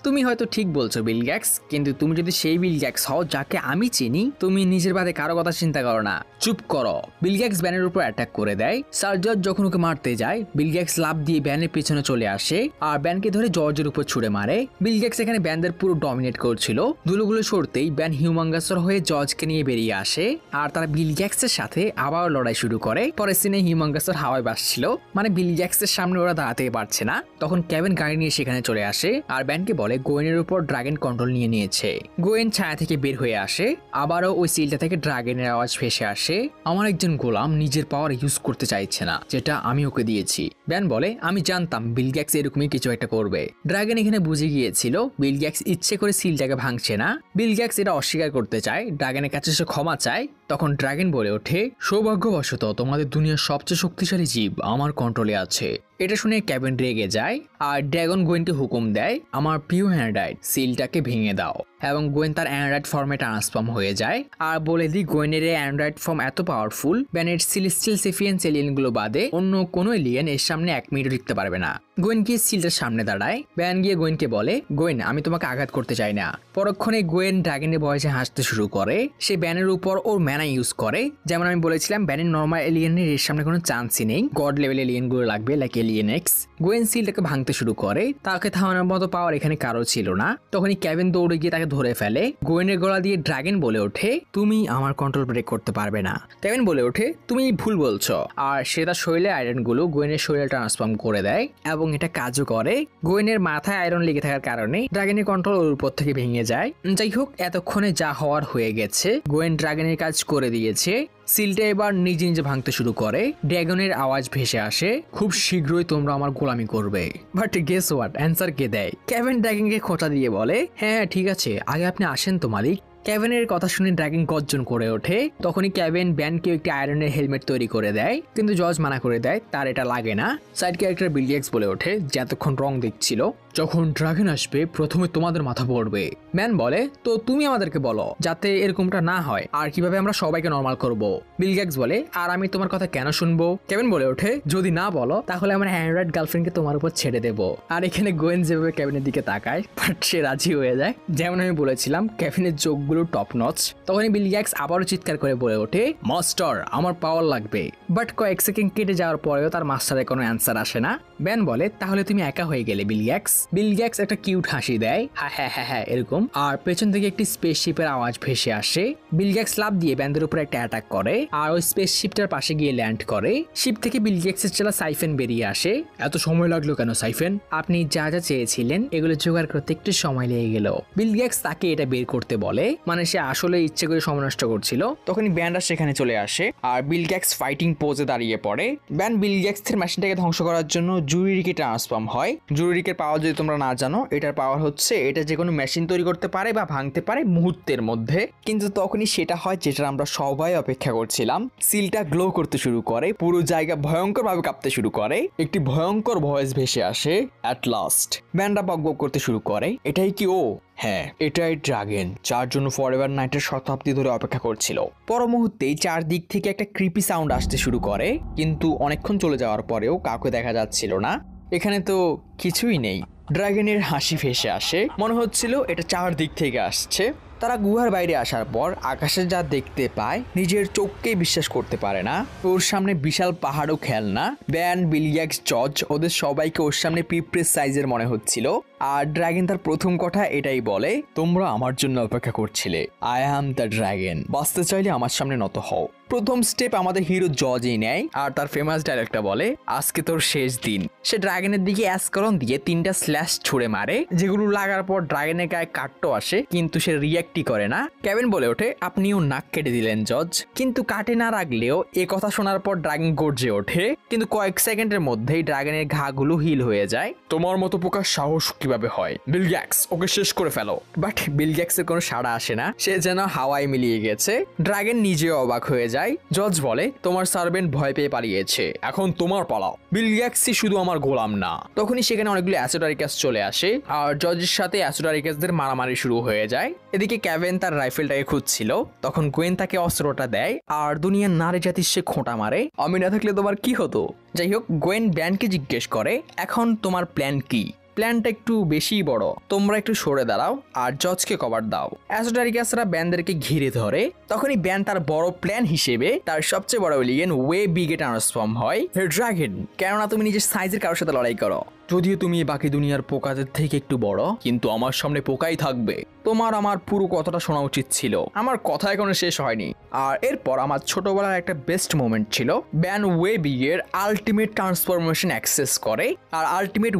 তুমি হয়তো ঠিক বলছো বিল গ্যাক্স, কিন্তু তুমি যদি সেই বিল গ্যাক্স হও যাকে আমি চিনি, তুমি নিজের বাদে কারো কথা চিন্তা করো না, চুপ করো। বিল গ্যাক্স ব্যানের উপর অ্যাটাক করে দেয়। স্যার জর্জ যখন ওকে মারতে যায়, বিল গ্যাক্স লাফ দিয়ে ব্যানের পিছনে চলে আসে আর ব্যানকে ধরে জর্জের উপর ছুড়ে মারে। বিল গ্যাক্স এখানে ব্যানদের পুরো ডমিনেট করছিল। ধুলোগুলো সরতেই ব্যান হিউমাঙ্গাসর হয়ে জর্জকে নিয়ে বেরিয়ে আসে আর তারা বিল গ্যাক্সের সাথে আবার লড়াই শুরু করে। পরের সিনে হিউমাঙ্গাসর হাওয়ায় ভাসছিল, মানে বিল গ্যাক্সের সামনে ওরা দাঁড়াতে পারছে না। তখন কেভিন গাড়ি নিয়ে সেখানে চলে আসে আর ব্যানকে বলে গোয়েনের উপর ড্রাগন কন্ট্রোল নিয়ে নিয়েছে। গোয়েন ছায়া থেকে বের হয়ে আসে, আবারও ওই সিলটা থেকে ড্রাগনের আওয়াজ ভেসে আসে। আমার একজন গোলাম নিজের পাওয়ার ইউজ করতে চাইছে না, যেটা আমি ওকে দিয়েছি। ব্যান বলে, আমি জানতাম বিল গ্যাক্স এরকমই কিছু একটা করবে। ড্রাগন এখানে বুঝে গিয়েছিল বিল গ্যাক্স ইচ্ছে করে সিলটাকে ভাঙছে না। বিল গ্যাক্স এটা অস্বীকার করতে চায়, ড্রাগনের কাছে সে ক্ষমা চায়। তখন ড্রাগন বলে ওঠে, সৌভাগ্যবশত তোমাদের দুনিয়ার সবচেয়ে শক্তিশালী জীব আমার কন্ট্রোলে আছে। এটা শুনে কেভিন রেগে যায় আর ড্রাগন গোয়েনকে হুকুম দেয়, আমার প্রিয় অ্যান্ড্রয়েড সিলটাকে ভেঙে দাও। এবং গোয়েন তার অ্যান্ড্রয়েড ফর্মে ট্রান্সফর্ম হয়ে যায়। আর বলে দিই, গোয়েনের অ্যান্ড্রয়েড ফর্ম এত পাওয়ারফুল, ব্যানের সিলেস্টিয়াল সেফিয়েন্স এলিয়েনগুলো বাদে অন্য কোনো এলিয়েন এর সামনে 1 মিনিটও টিকতে পারবে না। গোয়েন গিয়ে সিলটার সামনে দাঁড়ায়। ব্যান গিয়ে গোয়েনকে বলে, গোয়েন আমি তোমাকে আঘাত করতে চাই না। পরক্ষণে গোয়েন ড্রাগনের ভয়েসে হাসতে শুরু করে। সে ব্যানের উপর ওর ম্যানা ইউজ করে। যেমন আমি বলেছিলাম, ব্যানের নর্মাল এলিয়েনের এর সামনে কোনো চান্সই নেই, গড লেভেল এলিয়েনগুলো লাগবে, লাইক এলিয়েন এক্স। গোয়েন সিলটাকে ভাঙতে শুরু করে। তাকে থামানোর মতো পাওয়ার এখানে কারো ছিল না। তখনই কেভিন দৌড়ে গিয়ে তাকে ধরে ফেলে। গোয়েনের গলা দিয়ে ড্রাগন বলে ওঠে, তুমি আমার কন্ট্রোল ব্রেক করতে পারবে না। কেভিন বলে ওঠে, তুমি ভুল বলছো। আর সে তার শরীরে আয়রনগুলো গোয়েনের শরীরে ট্রান্সফর্ম করে দেয় এবং এটা কাজও করে। গোয়েনের মাথায় আয়রন লেগে থাকার কারণে ড্রাগনের কন্ট্রোল ওর উপর থেকে ভেঙে যায়। যাই হোক, এতক্ষণে যা হওয়ার হয়ে গেছে। গোয়েন ড্রাগনের কাজ করে দিয়েছে। সিলটা এবার নিজে নিজে ভাঙতে শুরু করে। ড্রাগনের আওয়াজ ভেসে আসে, খুব শীঘ্রই তোমরা আমার গোলামি করবে। বাট গেস হোয়াট, অ্যান্সার কে দেয়? কেভিন ড্রাগনকে খোঁচা দিয়ে বলে, হ্যাঁ ঠিক আছে, আগে আপনি আসেন তো মালিক। কেভিনের কথা শুনে ড্রাগন গর্জন করে ওঠে। তখনই কেভিন ব্যানকে একটি আয়রনের হেলমেট তৈরি করে দেয়, কিন্তু জর্জ মানা করে দেয়, তার এটা লাগে না। সাইড ক্যারেক্টার বিল গ্যাক্স বলে ওঠে, যে এতক্ষণ রং দেখছিল, যখন ড্রাগন আসবে প্রথমে তোমাদের মাথা পড়বে। ম্যান বলে, তো তুমি আমাদেরকে বলো যাতে এরকমটা না হয় আর কিভাবে আমরা সবাইকে নরমাল করব। বিল গ্যাক্স বলে, আর আমি তোমার কথা কেন শুনবো? কেভিন বলে ওঠে, যদি না বলো তাহলে আমার অ্যান্ড্রয়েড গার্লফ্রেন্ডকে তোমার উপর ছেড়ে দেবো। আর এখানে গোয়েন যেভাবে কেভিনের দিকে তাকায়, বাট সে রাজি হয়ে যায়। যেমন আমি বলেছিলাম, কেভিনের চোখগুলো টপ নচ। তখনই বিল গ্যাক্স আবারও চিৎকার করে বলে ওঠে, মাস্টার আমার পাওয়ার লাগবে। বাট কয়েক সেকেন্ড কেটে যাওয়ার পরেও তার মাস্টারের কোনো অ্যান্সার আসে না। ব্যান বলে, তাহলে তুমি একা হয়ে গেলে বিল গ্যাক্স। বিল গ্যাক্স একটা কিউট হাসি দেয়, হ্যাঁ হ্যাঁ হ্যাঁ হ্যাঁ এরকম। আর পেছন থেকে একটি স্পেসশিপের আওয়াজ ভেসে আসে। বিল গ্যাক্স লাফ দিয়ে ব্যানদের উপর একটা অ্যাটাক করে আর ওই স্পেসশিপটার পাশে গিয়ে ল্যান্ড করে। শিপ থেকে বিল গ্যাক্সের চেলা সাইফেন বেরিয়ে আসে। এত সময় লাগলো কেন সাইফেন? আপনি যা যা চেয়েছিলেন এগুলো জোগাড় করতে একটু সময় লেগে গেল। বিল গ্যাক্স তাকে এটা বের করতে বলে, মানে সে আসলে ইচ্ছে করে সময় নষ্ট করছিল। তখনই ব্যানরা সেখানে চলে আসে আর বিল গ্যাক্স ফাইটিং পোজে দাঁড়িয়ে পড়ে। ব্যান বিল গ্যাক্সের মেশিনটাকে ধ্বংস করার জন্য জুরিরিকে ট্রান্সফর্ম হয়। জুরিরিকের পাওয়ার যদি তোমরা না জানো, এটার পাওয়ার হচ্ছে এটা যে কোনো মেশিন তৈরি করতে পারে বা ভাঙতে পারে মুহূর্তের মধ্যে। কিন্তু তখনই সেটা হয় যেটা আমরা সবাই অপেক্ষা করছিলাম। সিলটা গ্লো করতে শুরু করে, পুরো জায়গা ভয়ঙ্কর ভাবে কাঁপতে শুরু করে। একটি ভয়ঙ্কর ভয়েস ভেসে আসে, অ্যাট লাস্ট। ব্যান্ডরা বকবক করতে শুরু করে, এটাই কি ও? হ্যাঁ, এটাই ড্রাগন, যার জন্য ফরএভার নাইটের শতাব্দী ধরে অপেক্ষা করছিল। পর মুহূর্তেই চারদিক থেকে একটা ক্রিপি সাউন্ড আসতে শুরু করে, কিন্তু অনেকক্ষণ চলে যাওয়ার পরেও কাউকে দেখা যাচ্ছিল না। এখানে তো কিছুই নেই। ড্রাগনের হাসি ভেসে আসে, মনে হচ্ছিল এটা চারদিক থেকে আসছে। তারা গুহার বাইরে আসার পর আকাশে যা দেখতে পায় নিজের চোখকেই বিশ্বাস করতে পারে না। ওর সামনে বিশাল পাহাড়ও খেলনা। ব্যান, বিল গ্যাক্স, জর্জ ওদের সবাইকে ওর সামনে পিঁপড়ের সাইজের মনে হচ্ছিল। আর ড্রাগন তার প্রথম কথা এটাই বলে, তোমরা আমার জন্য অপেক্ষা করছিলে। আই অ্যাম দ্য ড্রাগন, বাঁচতে চাইলে আমার সামনে নত হও। প্রথম স্টেপ আমাদের হিরো জজই নেয় আর তার ফেমাস ডায়লগটা বলে, আজকে তোর শেষ দিন। সে ড্রাগনের দিকে অ্যাসকরণ দিয়ে 3টা স্ল্যাশ ছুড়ে মারে, যেগুলো লাগার পর ড্রাগনের গায়ে কাটটো আসে, কিন্তু সে রিয়াক্টই করে না। কেভিন বলে ওঠে, আপনিও নাক কেটে দিলেন জজ। কিন্তু কাটে না রাখলেও এ কথা শোনার পর ড্রাগন গর্জে ওঠে, কিন্তু কয়েক সেকেন্ডের মধ্যেই ড্রাগনের ঘাগুলো হিল হয়ে যায়। তোমার মতো পোকার সাহস কিভাবে হয়? বিল গ্যাটস, ওকে শেষ করে ফেলো। বাট বিল গ্যাটসের কোনো সাড়া আসে না, সে যেন হাওয়ায় মিলিয়ে গেছে। ড্রাগন নিজেও অবাক হয়ে যায়। জজ বলে, তোমার সার্ভেন্ট ভয় পেয়ে পালিয়েছে, এখন তোমার পালাও। বিল গ্যাটসই শুধু আমার গোলাম না। তখনই সেখানে অনেকগুলো অ্যাসোডারিকাস চলে আসে আর জজের সাথে অ্যাসোডারিকাসদের মারামারি শুরু হয়ে যায়। এদিকে কেভিন তার রাইফেলটাকে খুঁজছিল, তখন গোয়েন তাকে অস্ত্রটা দেয় আর দুনিয়ার নারী জাতির সে খোঁটা মারে, আমি না থাকলে তোমার কি হতো? যাই হোক, গোয়েন ব্যানকে জিজ্ঞেস করে, এখন তোমার প্ল্যান কি? প্ল্যানটা একটু বেশি বড়, তোমরা একটু সরে দাঁড়াও আর জজকে কভার দাও। অ্যাসোডারিকাসরা ব্যানদেরকে ঘিরে ধরে। তখনই ব্যান তার বড় প্ল্যান হিসেবে তার সবচেয়ে বড় এলিয়েন ওয়ে বিগে ট্রান্সফর্ম হয়। হে ড্রাগন, কেননা তুমি নিজের সাইজের কারোর সাথে লড়াই করো। যদিও তুমি বাকি দুনিয়ার পোকাদের থেকে একটু বড়, কিন্তু আমার সামনে পোকাই থাকবে। তোমার আমার পুরো কথাটা শোনা উচিত ছিল। আমার কথা এখনো শেষ হয়নি। আর এরপর আমার ছোটবেলার একটা বেস্ট মোমেন্ট ছিল, ব্যান ওয়েবিগের আলটিমেট ট্রান্সফরমেশন অ্যাক্সেস করে। আর আলটিমেট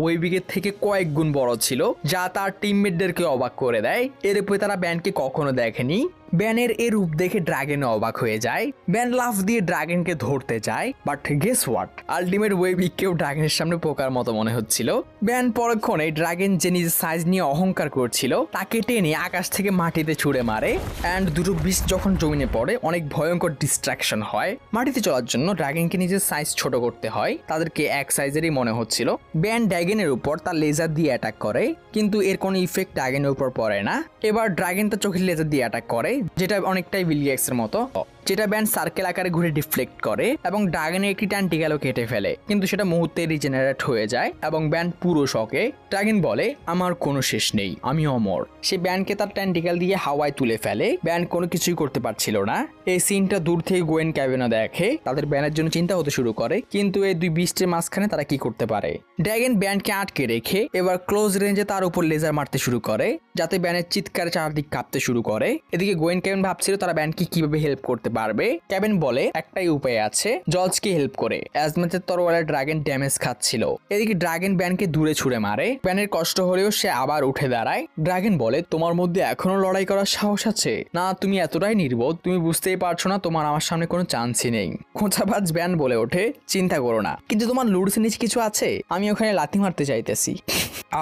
ওয়েবিগের থেকে কয়েক গুণ বড় ছিল, যা তার টিমমেটদেরকে অবাক করে দেয়। এরপরে তারা ব্যানকে কখনো দেখেনি। ব্যানের এ রূপ দেখে ড্রাগন অবাক হয়ে যায়। ব্যান লাফ দিয়ে ড্রাগনকে ধরতে যায়, বাট গেস হোয়াট, আলটিমেট ওয়েবিগকেও ড্রাগনের সামনে পোকার মতো মনে হচ্ছিল। ব্যান পরক্ষণে ড্রাগন যে নিজের সাইজ নিয়ে অহংকার করছিল তাকে টেনে আকাশ থেকে মাটিতে ছুঁড়ে মারে। অ্যান্ড দুটো বিস্ট যখন জমিনে পড়ে অনেক ভয়ঙ্কর ডিস্ট্রাকশন হয়। মাটিতে চলার জন্য ড্রাগনকে নিজের সাইজ ছোট করতে হয়, তাদেরকে এক সাইজেরই মনে হচ্ছিল। ব্যান ড্রাগনের উপর তার লেজার দিয়ে অ্যাটাক করে, কিন্তু এর কোনো ইফেক্ট ড্রাগনের উপর পড়ে না। এবার ড্রাগন তার চোখের লেজার দিয়ে অ্যাটাক করে, যেটা অনেকটাই বিল গ্যাটসের মতো, যেটা ব্যান সার্কেল আকারে ঘুরে ডিফ্লেক্ট করে এবং ড্রাগনের একটি ট্যান্টিকেলও কেটে ফেলে, কিন্তু সেটা মুহূর্তে রিজেনারেট হয়ে যায় এবং ব্যান পুরো শকে। ড্রাগন বলে, আমার কোনো শেষ নেই, আমি অমর। সে ব্যানকে তার ট্যান্টিকেল দিয়ে হাওয়ায় তুলে ফেলে। ব্যান কোনো কিছুই করতে পারছিল না। এই সিনটা দূর থেকে গোয়েন ক্যাভিনও দেখে, তাদের ব্যানের জন্য চিন্তা হতে শুরু করে, কিন্তু এই দুই বিস্টের মাঝখানে তারা কি করতে পারে। ড্রাগন ব্যানকে আটকে রেখে এবার ক্লোজ রেঞ্জে তার উপর লেজার মারতে শুরু করে, যাতে ব্যানের চিৎকারে চারদিক কাঁপতে শুরু করে। এদিকে গোয়েন ক্যাভিন ভাবছিল তারা ব্যানকে কিভাবে হেল্প করতে পারবে। ক্যাভিন বলে, একটাই উপায় আছে, জজকে হেল্প করে। অ্যাজমেথের তরোয়ালে ড্রাগন ড্যামেজ খাচ্ছিল। এদিকে ড্রাগন ব্যানকে দূরে ছুঁড়ে মারে। ব্যানের কষ্ট হলেও সে আবার উঠে দাঁড়ায়। ড্রাগন বলে, তোমার মধ্যে এখনো লড়াই করার সাহস আছে? না, তুমি এতটাই নির্বোধ, তুমি বুঝতেই পারছো না তোমার আমার সামনে কোনো চান্সই নেই। খোঁচাবাজ ব্যান বলে ওঠে, চিন্তা করো না, কিন্তু তোমার লুডসের নিচে কিছু আছে, আমি ওখানে লাথি মারতে চাইতেছি।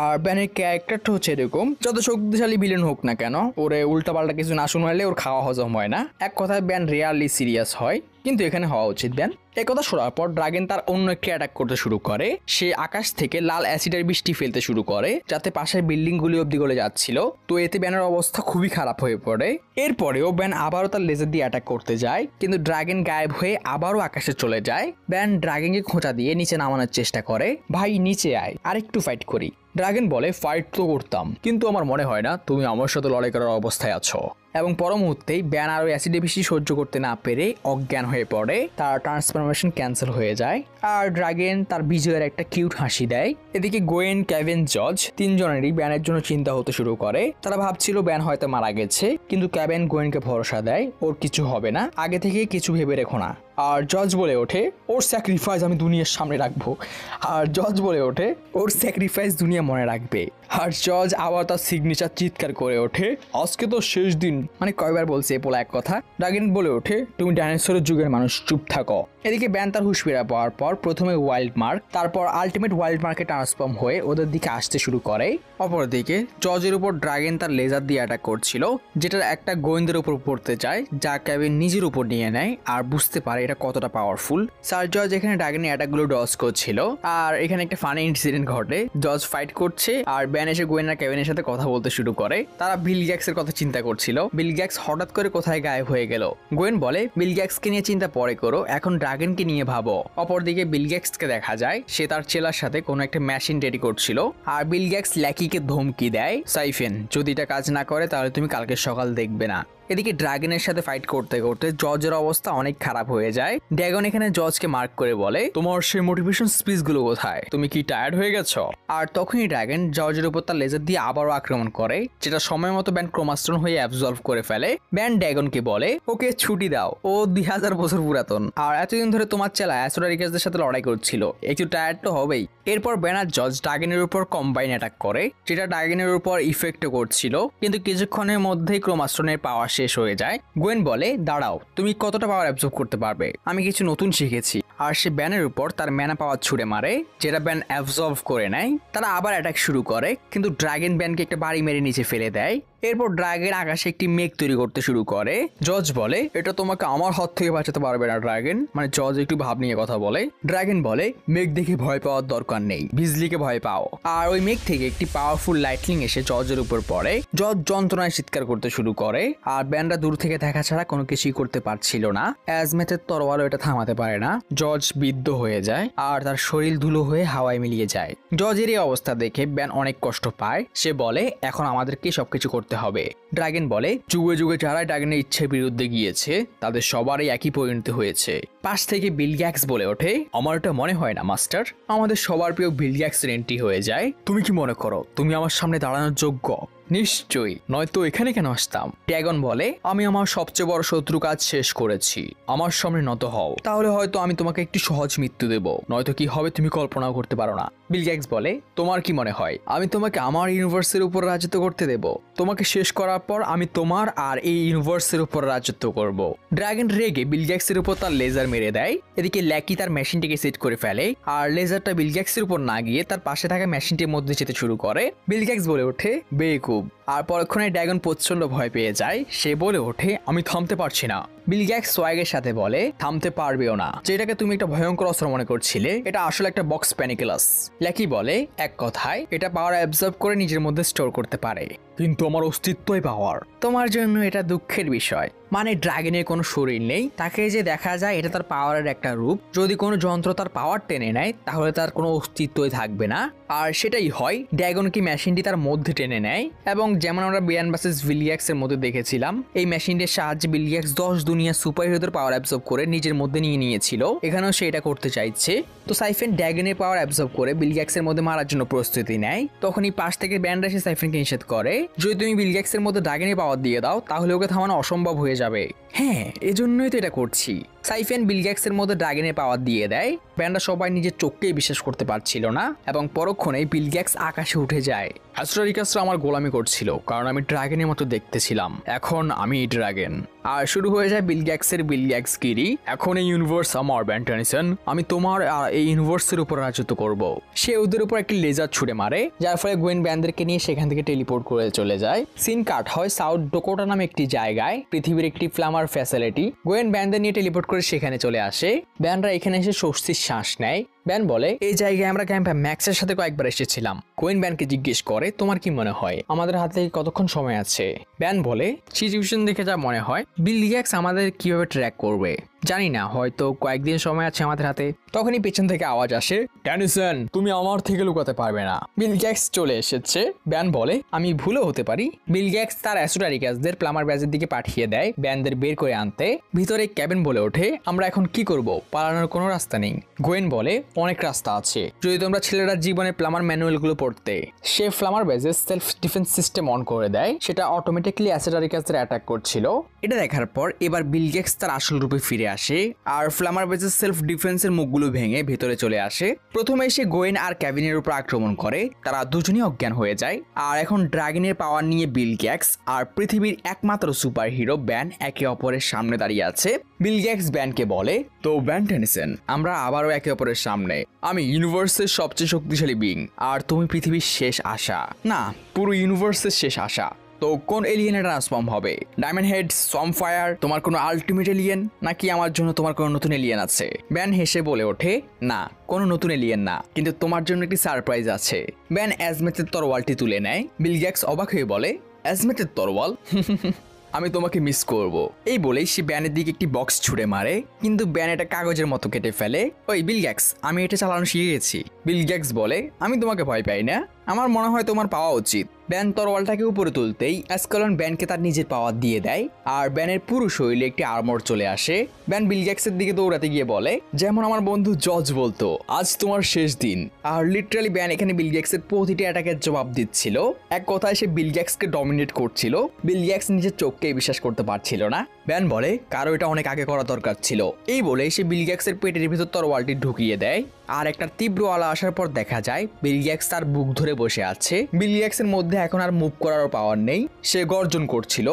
আর ব্যানের ক্যারেক্টারটা হচ্ছে এরকম, যত শক্তিশালী ভিলেন হোক না কেন, ওরে উল্টাপাল্টা কিছু না শুনলে ওর খাওয়া হজম হয় না। এক কথায় ব্যান রিয়ালি সিরিয়াস হয়, কিন্তু এখানে হওয়া উচিত ব্যান। এই কথা শোনার পর ড্রাগন তার অন্য একটি অ্যাটাক করতে শুরু করে। সে আকাশ থেকে লাল অ্যাসিডের বৃষ্টি ফেলতে শুরু করে, যাতে পাশের বিল্ডিং গুলি অব্দি গলে যাচ্ছিল। তো এতে ব্যানের অবস্থা খুবই খারাপ হয়ে পড়ে। এরপরেও ব্যান আবারও তার লেজার দিয়ে অ্যাটাক করতে যায়, কিন্তু ড্রাগন গায়েব হয়ে আবারও আকাশে চলে যায়। ব্যান ড্রাগনকে খোঁচা দিয়ে নিচে নামানোর চেষ্টা করে, ভাই নিচে আয়, আরেকটু ফাইট করি। ড্রাগন বলে, ফাইট তো করতাম, কিন্তু আমার মনে হয় না তুমি আমার সাথে লড়াই করার অবস্থায় আছো। এবং পর মুহূর্তেই ব্যান আরো অ্যাসিডে বেশি সহ্য করতে না পেরে অজ্ঞান হয়ে পড়ে, তার ট্রান্সফরমেশন ক্যান্সেল হয়ে যায়। আর ড্রাগন তার বিজয়ের একটা কিউট হাসি দেয়। এদিকে গোয়েন, ক্যাভিন, জজ তিনজনেরই ব্যানের জন্য চিন্তা হতে শুরু করে। তারা ভাবছিল ব্যান হয়তো মারা গেছে, কিন্তু ক্যাভিন গোয়েনকে ভরসা দেয়, ওর কিছু হবে না, আগে থেকে কিছু ভেবে রেখো না। আর জজ বলে ওঠে, ওর স্যাক্রিফাইস আমি দুনিয়ার সামনে রাখবো। আর জজ বলে ওঠে, ওর স্যাক্রিফাইস দুনিয়া মনে রাখবে। আর জজ আবার তার সিগনেচার চিৎকার করে ওঠে, আজকে তো শেষ দিন। মানে কয়বার বলছে এ পোলা এক কথা। ড্রাগন বলে ওঠে, তুমি ডাইনোসরের যুগের মানুষ, চুপ থাকো। এদিকে ব্যান তার হুঁশ ফেরা পাওয়ার পর প্রথমে ওয়াইল্ড মার্ক, তারপর আলটিমেট ওয়াইল্ড মার্কে ট্রান্সফর্ম হয়ে ওদের দিকে আসতে শুরু করে। অপরদিকে জজের উপর ড্রাগন তার লেজার দিয়ে অ্যাটাক করছিল, যেটার একটা গোয়েন্দের উপর পড়তে চায়, যা ক্যাভিন নিজের উপর নিয়ে নেয় আর বুঝতে পারে এটা কতটা পাওয়ারফুল। স্যার জজ এখানে ড্রাগনের অ্যাটাকগুলো ডজ করছিল। আর এখানে একটা ফানি ইনসিডেন্ট ঘটে, জজ ফাইট করছে আর ব্যান এসে গোয়েন আর ক্যাভিনের সাথে কথা বলতে শুরু করে। তারা বিল গ্যাক্সের কথা চিন্তা করছিল। বিল গ্যাক্স হঠাৎ করে কোথায় গায়েব হয়ে গেল। গোয়েন বলে, বিল গ্যাক্সকে নিয়ে চিন্তা পরে করো, এখন ড্রাগনকে নিয়ে ভাবো। অপরদিকে বিল গ্যাক্সকে দেখা যায় সে তার চেলার সাথে কোনো একটা মেশিন রেডি করছিল। আর বিল গ্যাক্স ল্যাকিকে ধমকি দেয়, সাইফেন যদি এটা কাজ না করে তাহলে তুমি কালকে সকাল দেখবে না। এদিকে ড্রাগনের সাথে ফাইট করতে করতে জজের অবস্থা অনেক খারাপ হয়ে যায়। ড্রাগন এখানে জজকে মার্ক করে বলে, তোমার সেই মোটিভেশন স্পিচ গুলো কোথায়? তুমি কি টায়ার্ড হয়ে গেছো? আর তখনই ড্রাগন জজের উপর তার লেজার দিয়ে আবারও আক্রমণ করে, যেটা সময় মতো ব্যান ক্রোমাস্টোন হয়ে অ্যাবজর্ভ করে ফেলে। ব্যান ড্রাগনকে বলে, ওকে ছুটি দাও, ও 2000 বছর পুরাতন, আর এতদিন ধরে তোমার চেলা অ্যাসোডারিকাসদের সাথে লড়াই করছিল, একটু টায়ার্ড তো হবেই। এরপর ব্যান আর জজ ড্রাগনের উপর কম্বাইন অ্যাটাক করে, যেটা ড্রাগনের উপর ইফেক্টও করছিল, কিন্তু কিছুক্ষণের মধ্যেই ক্রোমাস্টোনের পাওয়ার শেষ হয়ে যায়। গোয়েন বলে, দাঁড়াও, তুমি কতটা পাওয়ার অ্যাবজর্ব করতে পারবে? আমি কিছু নতুন শিখেছি। আর সে ব্যানের উপর তার ম্যানা পাওয়ার ছুড়ে মারে, যেটা ব্যান অ্যাবজর্ভ করে নেয়। তারা আবার অ্যাটাক শুরু করে, কিন্তু ড্রাগন ব্যানকে একটা বাড়ি মেরে নিচে ফেলে দেয়। এরপর ড্রাগন আকাশে একটি মেঘ তৈরি করতে শুরু করে। জজ বলে, এটা তোমাকে আমার হাত থেকে বাঁচাতে পারবে না ড্রাগন। মানে জজ একটু ভাব নিয়ে কথা বলে। ড্রাগন বলে, মেঘ দেখে ভয় পাওয়ার দরকার নেই, বিজলিকে ভয় পাও। আর ওই মেঘ থেকে একটি পাওয়ারফুল লাইটনিং এসে জজের উপর পড়ে। জজ যন্ত্রণায় চিৎকার করতে শুরু করে, আর ব্যানরা দূর থেকে দেখা ছাড়া কোনো কিছুই করতে পারছিল না। অ্যাজমেথের তরোয়ালও এটা থামাতে পারে না। জজ বিদ্ধ হয়ে যায়, আর তার শরীর ধুলো হয়ে হাওয়ায় মিলিয়ে যায়। জজের এই অবস্থা দেখে ব্যান অনেক কষ্ট পায়। সে বলে, এখন আমাদেরকে সবকিছু করতে হবে। ড্রাগন বলে, যুগে যুগে যারা ড্রাগনের ইচ্ছের বিরুদ্ধে গিয়েছে তাদের সবারই একই পরিণতি হয়েছে। পাশ থেকে বিল গ্যাক্স বলে ওঠে, আমার এটা মনে হয় না মাস্টার, আমাদের সবার প্রিয় বিল গ্যাক্স এন্ট্রি হয়ে যায়। তুমি কি মনে করো তুমি আমার সামনে দাঁড়ানোর যোগ্য? নিশ্চয়ই, নয়তো এখানে কেন আসতাম? ড্রাগন বলে, আমি আমার সবচেয়ে বড় শত্রু কাজ শেষ করেছি, আমার সামনে নত হও, তাহলে হয়তো আমি তোমাকে একটি সহজ মৃত্যু দেব, নয়তো কি হবে তুমি কল্পনাও করতে পারো না। বিল গ্যাক্স বলে, তোমার কি মনে হয় আমি তোমাকে আমার ইউনিভার্সের উপর রাজত্ব করতে দেব? তোমাকে শেষ করার পর আমি তোমার আর এই ইউনিভার্সের উপর রাজত্ব করব। ড্রাগন রেগে বিল গ্যাক্সের উপর তার লেজার মেরে দেয়। এদিকে ল্যাকি তার মেশিনটিকে সেট করে ফেলে, আর লেজারটা বিল গ্যাক্সের উপর না গিয়ে তার পাশে থাকা মেশিনটির মধ্যে যেতে শুরু করে। বিল গ্যাক্স বলে ওঠে, বেকুব। আর পরক্ষণে ড্রাগন প্রচন্ড ভয় পেয়ে যায়। সে বলে ওঠে, আমি থামতে পারছি না। বিল গ্যাক্স সোয়াগের সাথে বলে, থামতে পারবেও না, যেটাকে তুমি একটা ভয়ঙ্কর অস্ত্র মনে করছিলে, এটা আসলে একটা বক্স প্যানিকুলাস। ল্যাকি বলে, এক কথায় এটা পাওয়ার অ্যাবজর্ব করে নিজের মধ্যে স্টোর করতে পারে, কিন্তু আমার অস্তিত্বই পাওয়ার। তোমার জন্য এটা দুঃখের বিষয়। মানে ড্রাগনের কোনো শরীর নেই, তাকে যে দেখা যায় এটা তার পাওয়ারের একটা রূপ। যদি কোনো যন্ত্র তার পাওয়ার টেনে নেয় তাহলে তার কোনো অস্তিত্বই থাকবে না। আর সেটাই হয়, ড্রাগন কি মেশিনটি তার মধ্যে টেনে নেয়। এবং যেমন আমরা বিয়ান ভার্সেস ভিলিয়াক্স এর মধ্যে দেখেছিলাম, এই মেশিনটির সাহায্যে ভিলিয়াক্স 10 দুনিয়া সুপার হিরোদের পাওয়ার অ্যাবজর্ব করে নিজের মধ্যে নিয়ে নিয়েছিল। এখানেও সে এটা করতে চাইছে। তো সাইফেন ড্রাগনের পাওয়ার অ্যাবজর্ব করে ভিলিয়াক্স এর মধ্যে মারার জন্য প্রস্তুতি নেয়। তখনই পাশ থেকে ব্যান্ড এসে সাইফেনকে নিষেধ করে, যদি তুমি ভিলিয়াক্স এর মধ্যে ড্রাগনের পাওয়ার দিয়ে দাও তাহলে ওকে থামানো অসম্ভব হয়ে যাবে। হ্যাঁ, এজন্যই তো এটা করছি। সাইফেন বিল গ্যাক্সের মধ্যে ড্রাগনের পাওয়ার দিয়ে দেয়। ব্যান্ডরা সবাই নিজের চোখকেই বিশ্বাস করতে পারছিল না, এবং পরক্ষণেই বিল গ্যাক্স আকাশে উঠে যায়। অ্যাস্ট্রারিকাসরা আমার গোলামি করছিল কারণ আমি ড্রাগনের মতো দেখতে ছিলাম, এখন আমি ড্রাগন। আর শুরু হয়ে যায় বিল গ্যাক্সের বিল গ্যাক্স গিরি। এখন এই ইউনিভার্স আমার, ব্যান টেনিসন, আমি তোমার আর এই ইউনিভার্সের উপর রাজত্ব করব। সে ওদের উপর একটি লেজার ছুড়ে মারে, যার ফলে গোয়েন ব্যান্ডদেরকে নিয়ে সেখান থেকে টেলিপোর্ট করে চলে যায়। সিন কাট হয় সাউথ ডোকোটা নামে একটি জায়গায়, পৃথিবীর একটি ফ্লামার ফ্যাসিলিটি। গোয়েন ব্যান্ডদের নিয়ে টেলিপোর্ট করে সেখানে চলে আসে। ব্যান্ডরা এখানে এসে স্বস্তির শ্বাস নেয়। ব্যান বলে, এই জায়গায় আমরা ক্যাম্পে ম্যাক্সের সাথে কয়েকবার এসেছিলাম। কোয়েন ব্যানকে জিজ্ঞেস করে, তোমার কি মনে হয় আমাদের হাতে কতক্ষণ সময় আছে? ব্যান বলে, সিচুয়েশন দেখে যা মনে হয় বিল গ্যাক্স আমাদের কিভাবে ট্র্যাক করবে জানি না, হয়তো কয়েকদিন সময় আছে আমাদের হাতে। তখনই পেছন থেকে আওয়াজ আসে, টেনিসন, তুমি আমার থেকে লুকাতে পারবে না। বিল গ্যাক্স চলে এসেছে। ব্যান বলে, আমি ভুলও হতে পারি। বিল গ্যাক্স তার অ্যাসোডারিকাসদের প্লামার ব্যাজের দিকে পাঠিয়ে দেয় ব্যানদের বের করে আনতে। ভিতরে ক্যাবিন বলে ওঠে, আমরা এখন কি করব? পালানোর কোনো রাস্তা নেই। গোয়েন বলে, অনেক রাস্তা আছে, যদি তোমরা ছেলেরা জীবনে প্লামার ম্যানুয়ালগুলো পড়তে। সে ফ্লামার ব্যাজের সেলফ ডিফেন্স সিস্টেম অন করে দেয়, সেটা অটোমেটিকলি অ্যাসোডারিকাসদের অ্যাটাক করছিল। এটা দেখার পর এবার বিল গ্যাক্স তার আসল রূপে ফিরে আসে, আর ফ্লামার বেজের সেলফ ডিফেন্সের মুখগুলো ভেঙে ভেতরে চলে আসে। প্রথমে এসে গোয়েন আর ক্যাবিনের উপর আক্রমণ করে, তারা দুজনই অজ্ঞান হয়ে যায়। আর এখন ড্রাগনের পাওয়ার নিয়ে বিল গ্যাক্স আর পৃথিবীর একমাত্র সুপার হিরো ব্যান একে অপরের সামনে দাঁড়িয়ে আছে। বিল গ্যাক্স ব্যানকে বলে, তো ব্যান টেনিসন, আমরা আবারও একে অপরের সামনে। আমি ইউনিভার্সের সবচেয়ে শক্তিশালী বিং, আর তুমি পৃথিবীর শেষ আশা, না পুরো ইউনিভার্সের শেষ আশা। তো কোন এলিয়েনে ট্রান্সফর্ম হবে? ডায়মন্ড হেড, সোমফায়ার, তোমার কোনো আলটিমেট এলিয়েন, নাকি আমার জন্য তোমার কোনো নতুন এলিয়েন আছে? ব্যান হেসে বলে ওঠে, না, কোনো নতুন এলিয়েন না, কিন্তু তোমার জন্য একটি সারপ্রাইজ আছে। ব্যান অ্যাজমেথের তরোয়ালটি তুলে নেয়। বিল গ্যাক্স অবাক হয়ে বলে, অ্যাজমেথের তরোয়াল? আমি তোমাকে মিস করব। এই বলেই সে ব্যানের দিকে একটি বক্স ছুড়ে মারে, কিন্তু ব্যান এটা কাগজের মতো কেটে ফেলে। ওই বিল গ্যাক্স, আমি এটা চালানো শিখে গেছি। বিল গ্যাক্স বলে, আমি তোমাকে ভয় পাই না, আমার মনে হয় তোমার পাওয়া উচিত। ব্যান তরোয়ালটাকে উপরে তুলতেই অ্যাস্কালন ব্যানকে তার নিজের পাওয়ার দিয়ে দেয় আর ব্যানের পুরো শরীরে একটি আর্মর চলে আসে। ব্যান বিল গেটসের দিকে দৌড়াতে গিয়ে বলে, যেমন আমার বন্ধু জর্জ বলতো, আজ তোমার শেষ দিন। আর লিটারালি ব্যান এখানে বিল গেটসের প্রতিটি অ্যাটাকের জবাব দিচ্ছিল। এক কথায় সে বিল গেটসকে ডমিনেট করছিল। বিল গেটস নিজের চোখকেই বিশ্বাস করতে পারছিল না। ব্যান বলে, কারো এটা অনেক আগে করা দরকার ছিল। এই বলে সে বিল গেটসের পেটের ভিতর তরোয়ালটি ঢুকিয়ে দেয়। আর একটা তীব্র আলো আসার পর দেখা যায় বিল গেটস তার বুক ধরে বসে আছে। বিল গেটসের মধ্যে এখন আর মুভ করারও পাওয়ার নেই। সে গর্জন করছিল,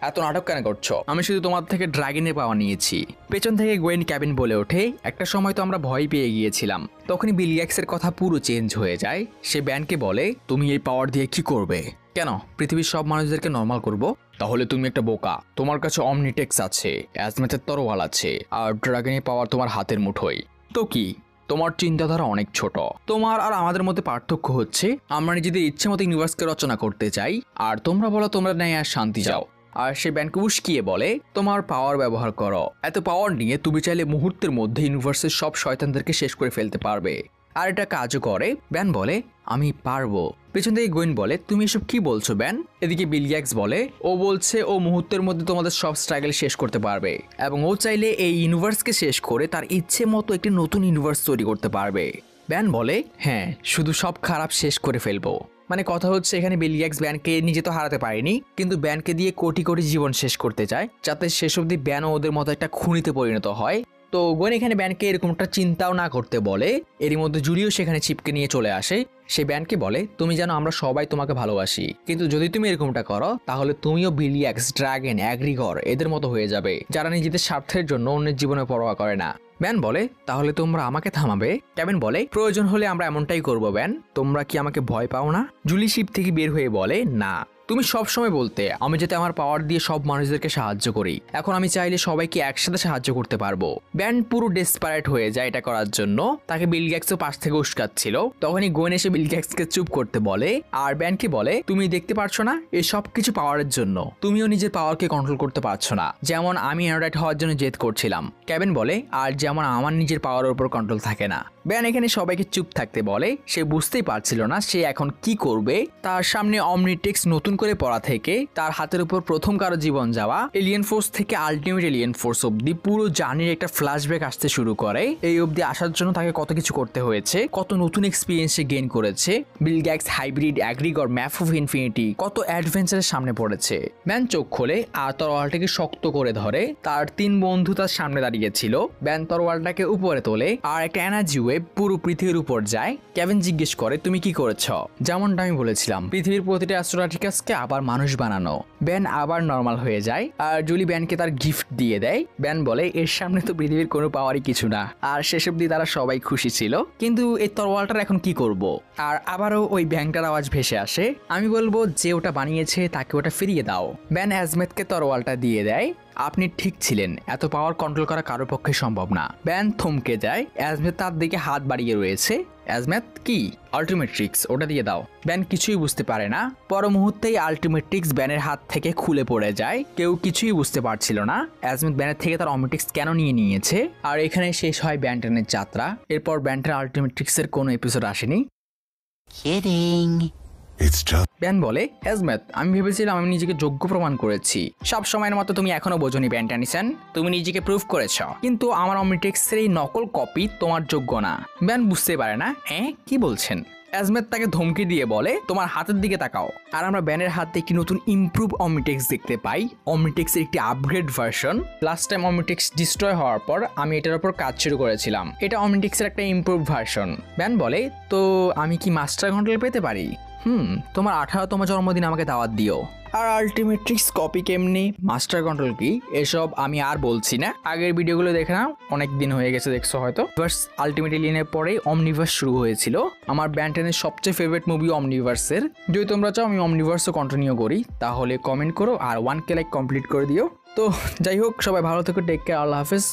এত নাটক কেন করছো? আমি শুধু তোমার থেকে ড্রাগনের পাওয়ার নিয়েছি। পেছন থেকে গোয়েন ক্যাবিন বলে ওঠে, একটা সময় তো আমরা ভয় পেয়ে গিয়েছিলাম। তখনই বিল গেটসের কথা পুরো চেঞ্জ হয়ে যায়। সে ব্যানকে বলে, তুমি এই পাওয়ার দিয়ে কি করবে? কেন পৃথিবীর সব মানুষদেরকে নর্মাল করব? তাহলে তুমি একটা বোকা। তোমার কাছে অমনিটেক্স আছে, অ্যাজমেথের তরোয়াল আছে, আর ড্রাগনের পাওয়ার তোমার হাতের মুঠোয়। তো কি? তোমার চিন্তাধারা অনেক ছোট। তোমার আর আমাদের মধ্যে পার্থক্য হচ্ছে আমরা নিজেদের ইচ্ছে মতো ইউনিভার্সকে রচনা করতে চাই, আর তোমরা বলো তোমরা ন্যায় আর শান্তি চাও। আর সে ব্যানকে উস্কিয়ে বলে, তোমার পাওয়ার ব্যবহার করো। এত পাওয়ার নিয়ে তুমি চাইলে মুহূর্তের মধ্যে ইউনিভার্সের সব শয়তানদেরকে শেষ করে ফেলতে পারবে। আর এটা কাজও করে। ব্যান বলে, আমি পারবো। পেছন থেকে গোয়েন বলে, তুমি এসব কি বলছো ব্যান? এদিকে বিল গেটস বলে, ও বলছে ও মুহূর্তের মধ্যে তোমাদের সব স্ট্রাগল শেষ করতে পারবে এবং ও চাইলে এই ইউনিভার্সকে শেষ করে তার ইচ্ছে মতো একটি নতুন ইউনিভার্স তৈরি করতে পারবে। ব্যান বলে, হ্যাঁ, শুধু সব খারাপ শেষ করে ফেলবো। মানে কথা হচ্ছে এখানে বিল গেটস ব্যানকে নিজে তো হারাতে পারেনি, কিন্তু ব্যানকে দিয়ে কোটি কোটি জীবন শেষ করতে চায়, যাতে শেষ অবধি ব্যানও ওদের মতো একটা খুনিতে পরিণত হয়। তো গোয়েন এখানে ব্যানকে এরকমটা চিন্তাও না করতে বলে। এরই মধ্যে জুলিও সেখানে চিপকে নিয়ে চলে আসে। সে ব্যানকে বলে, তুমি জানো আমরা সবাই তোমাকে ভালোবাসি, কিন্তু যদি তুমি এরকমটা করো তাহলে তুমিও বিলিয়াক্স, ড্রাগন, অ্যাগ্রিগর এদের মতো হয়ে যাবে, যারা নিজেদের স্বার্থের জন্য অন্যের জীবনে পরোয়া করে না। ব্যান বলে, তাহলে তোমরা আমাকে থামাবে? ক্যাবিন বলে, প্রয়োজন হলে আমরা এমনটাই করবো ব্যান। তোমরা কি আমাকে ভয় পাও না? জুলি শিপ থেকে বের হয়ে বলে, না, তুমি সবসময় বলতে আমি যাতে আমার পাওয়ার দিয়ে সব মানুষদেরকে সাহায্য করি। এখন আমি চাইলে সবাইকে একসাথে সাহায্য করতে পারবো। ব্যান পুরো ডেসপারেট হয়ে যায় এটা করার জন্য। তাকে বিল গেটসও পাশ থেকে উস্কাচ্ছিল। তখনই গোয়েন এসে বিল গেটসকে চুপ করতে বলে আর ব্যানকে বলে, তুমি দেখতে পারছো না এই সব কিছু পাওয়ারের জন্য তুমিও নিজের পাওয়ারকে কন্ট্রোল করতে পারছো না। যেমন আমি অ্যানোডাইট হওয়ার জন্য জেদ করছিলাম। ক্যাবিন বলে, আর যেমন আমার নিজের পাওয়ারের উপর কন্ট্রোল থাকে না। ব্যান এখানে সবাইকে চুপ থাকতে বলে। সে বুঝতেই পারছিল না সে এখন কি করবে। তার সামনে অমনিটেক্স নতুন করে পড়া থেকে তার হাতের উপর প্রথম কারো জীবন যাওয়া, এলিয়েন ফোর্স থেকে আলটিমেট এলিয়েন ফোর্স অব্দি পুরো জার্নির একটা ফ্ল্যাশব্যাক আসতে শুরু করে। এই অব্দি আসার জন্য তাকে কত কিছু করতে হয়েছে, কত নতুন এক্সপিরিয়েন্স সে গেইন করেছে। Bill Gates, hybrid, Aggregor, map of infinity, কত অ্যাডভেঞ্চারের সামনে পড়েছে। ব্যান চোখ খোলে আর তরোয়ালটাকে শক্ত করে ধরে। তার 3 বন্ধু তার সামনে দাঁড়িয়েছিল। ব্যান তরোয়ালটাকে উপরে তোলে আর একটা এনার্জি ওয়েভ পুরো পৃথিবীর উপর যায়। কেভিন জিজ্ঞেস করে, তুমি কি করেছ? যেমনটা আমি বলেছিলাম, পৃথিবীর প্রতিটা অ্যাস্ট্রোনাটিকাসকে আবার মানুষ বানানো। ব্যান আবার নর্মাল হয়ে যায় আর জুলি ব্যানকে তার গিফট দিয়ে দেয়। ব্যান বলে, এর সামনে তো পৃথিবীর কোনো পাওয়ারই কিছু না। আর শেষ অব্দি তারা সবাই খুশি ছিল, কিন্তু এই তরোয়ালটার এখন কি করব? আর আবারও ওই ব্যাংটার আওয়াজ ভেসে আসে। আমি বলবো যে ওটা বানিয়েছে তাকে ওটা ফিরিয়ে দাও। ব্যান অ্যাজমেথকে তরোয়ালটা দিয়ে দেয়। আপনি ঠিক ছিলেন, এত পাওয়ার কন্ট্রোল করা কারোর পক্ষে সম্ভব না। ব্যান থমকে যায়। অ্যাজমেথ তার দিকে হাত বাড়িয়ে রয়েছে। অ্যাজমেথ, কি? আল্টিমেট্রিক্স, ওটা দিয়ে দাও। ব্যান কিছুই বুঝতে পারে না। পর মুহূর্তেই আল্টিমেট্রিক্স ব্যানের হাত থেকে খুলে পড়ে যায়। কেউ কিছুই বুঝতে পারছিল না অ্যাজমেথ ব্যানের থেকে তার অমনিটেক্স কেন নিয়ে নিয়েছে। আর এখানে শেষ হয় ব্যান্টনের যাত্রা। এরপর ব্যান্টের আল্টিমেট্রিক্সের কোনো এপিসোড আসেনি। ব্যান বলে, অ্যাজমেথ, আমি ভেবেছিলাম আমি নিজেকে যোগ্য প্রমাণ করেছি। সব সময়ের মতো তুমি এখনো বোঝনি ব্যান্টানিসন, তুমি নিজেকে প্রুভ করেছ, কিন্তু আমার অমনিটেক্সের এই নকল কপি তোমার যোগ্য না। ব্যান বুঝতে পারে না, হ্যাঁ কি বলছেন। অ্যাজমেথ তাকে ধমকি দিয়ে বলে, তোমার হাতের দিকে তাকাও। আর আমরা ব্যানের হাতে একটি নতুন ইমপ্রুভ অমনিটেক্স দেখতে পাই। অমনিটেক্সের একটি upgrade version. Last time Omnitrix destroy হওয়ার পর আমি এটার উপর কাজ শুরু করেছিলাম। এটা অমনিটেক্সের একটা ইমপ্রুভ ভার্সন। ব্যান বলে, তো আমি কি মাস্টার কন্ট্রোল পেতে পারি? তোমার 18তম জন্মদিন আমাকে দাওয়াত দিও। আর আল্টিমেট্রিক্স কপি কেমনি, মাস্টার কন্ট্রোল কি, এসব আমি আর বলছি না। আগের ভিডিওগুলো দেখে নাও, অনেক দিন হয়ে গেছে দেখছো হয়তো। ভার্স আলটিমেট এলিয়েনের পরে অমনিভার্স শুরু হয়েছিল। আমার ব্যান্টেনের সবচেয়ে ফেভারিট মুভি অমনিভার্সের। যদি তোমরা চাও আমি অমনিভার্সও কন্টিনিউ করি, তাহলে কমেন্ট করো আর 1K লাইক কমপ্লিট করে দিও। তো যাই হোক, সবাই ভালো থেকো, টেক কেয়ার, আল্লাহ হাফেজ।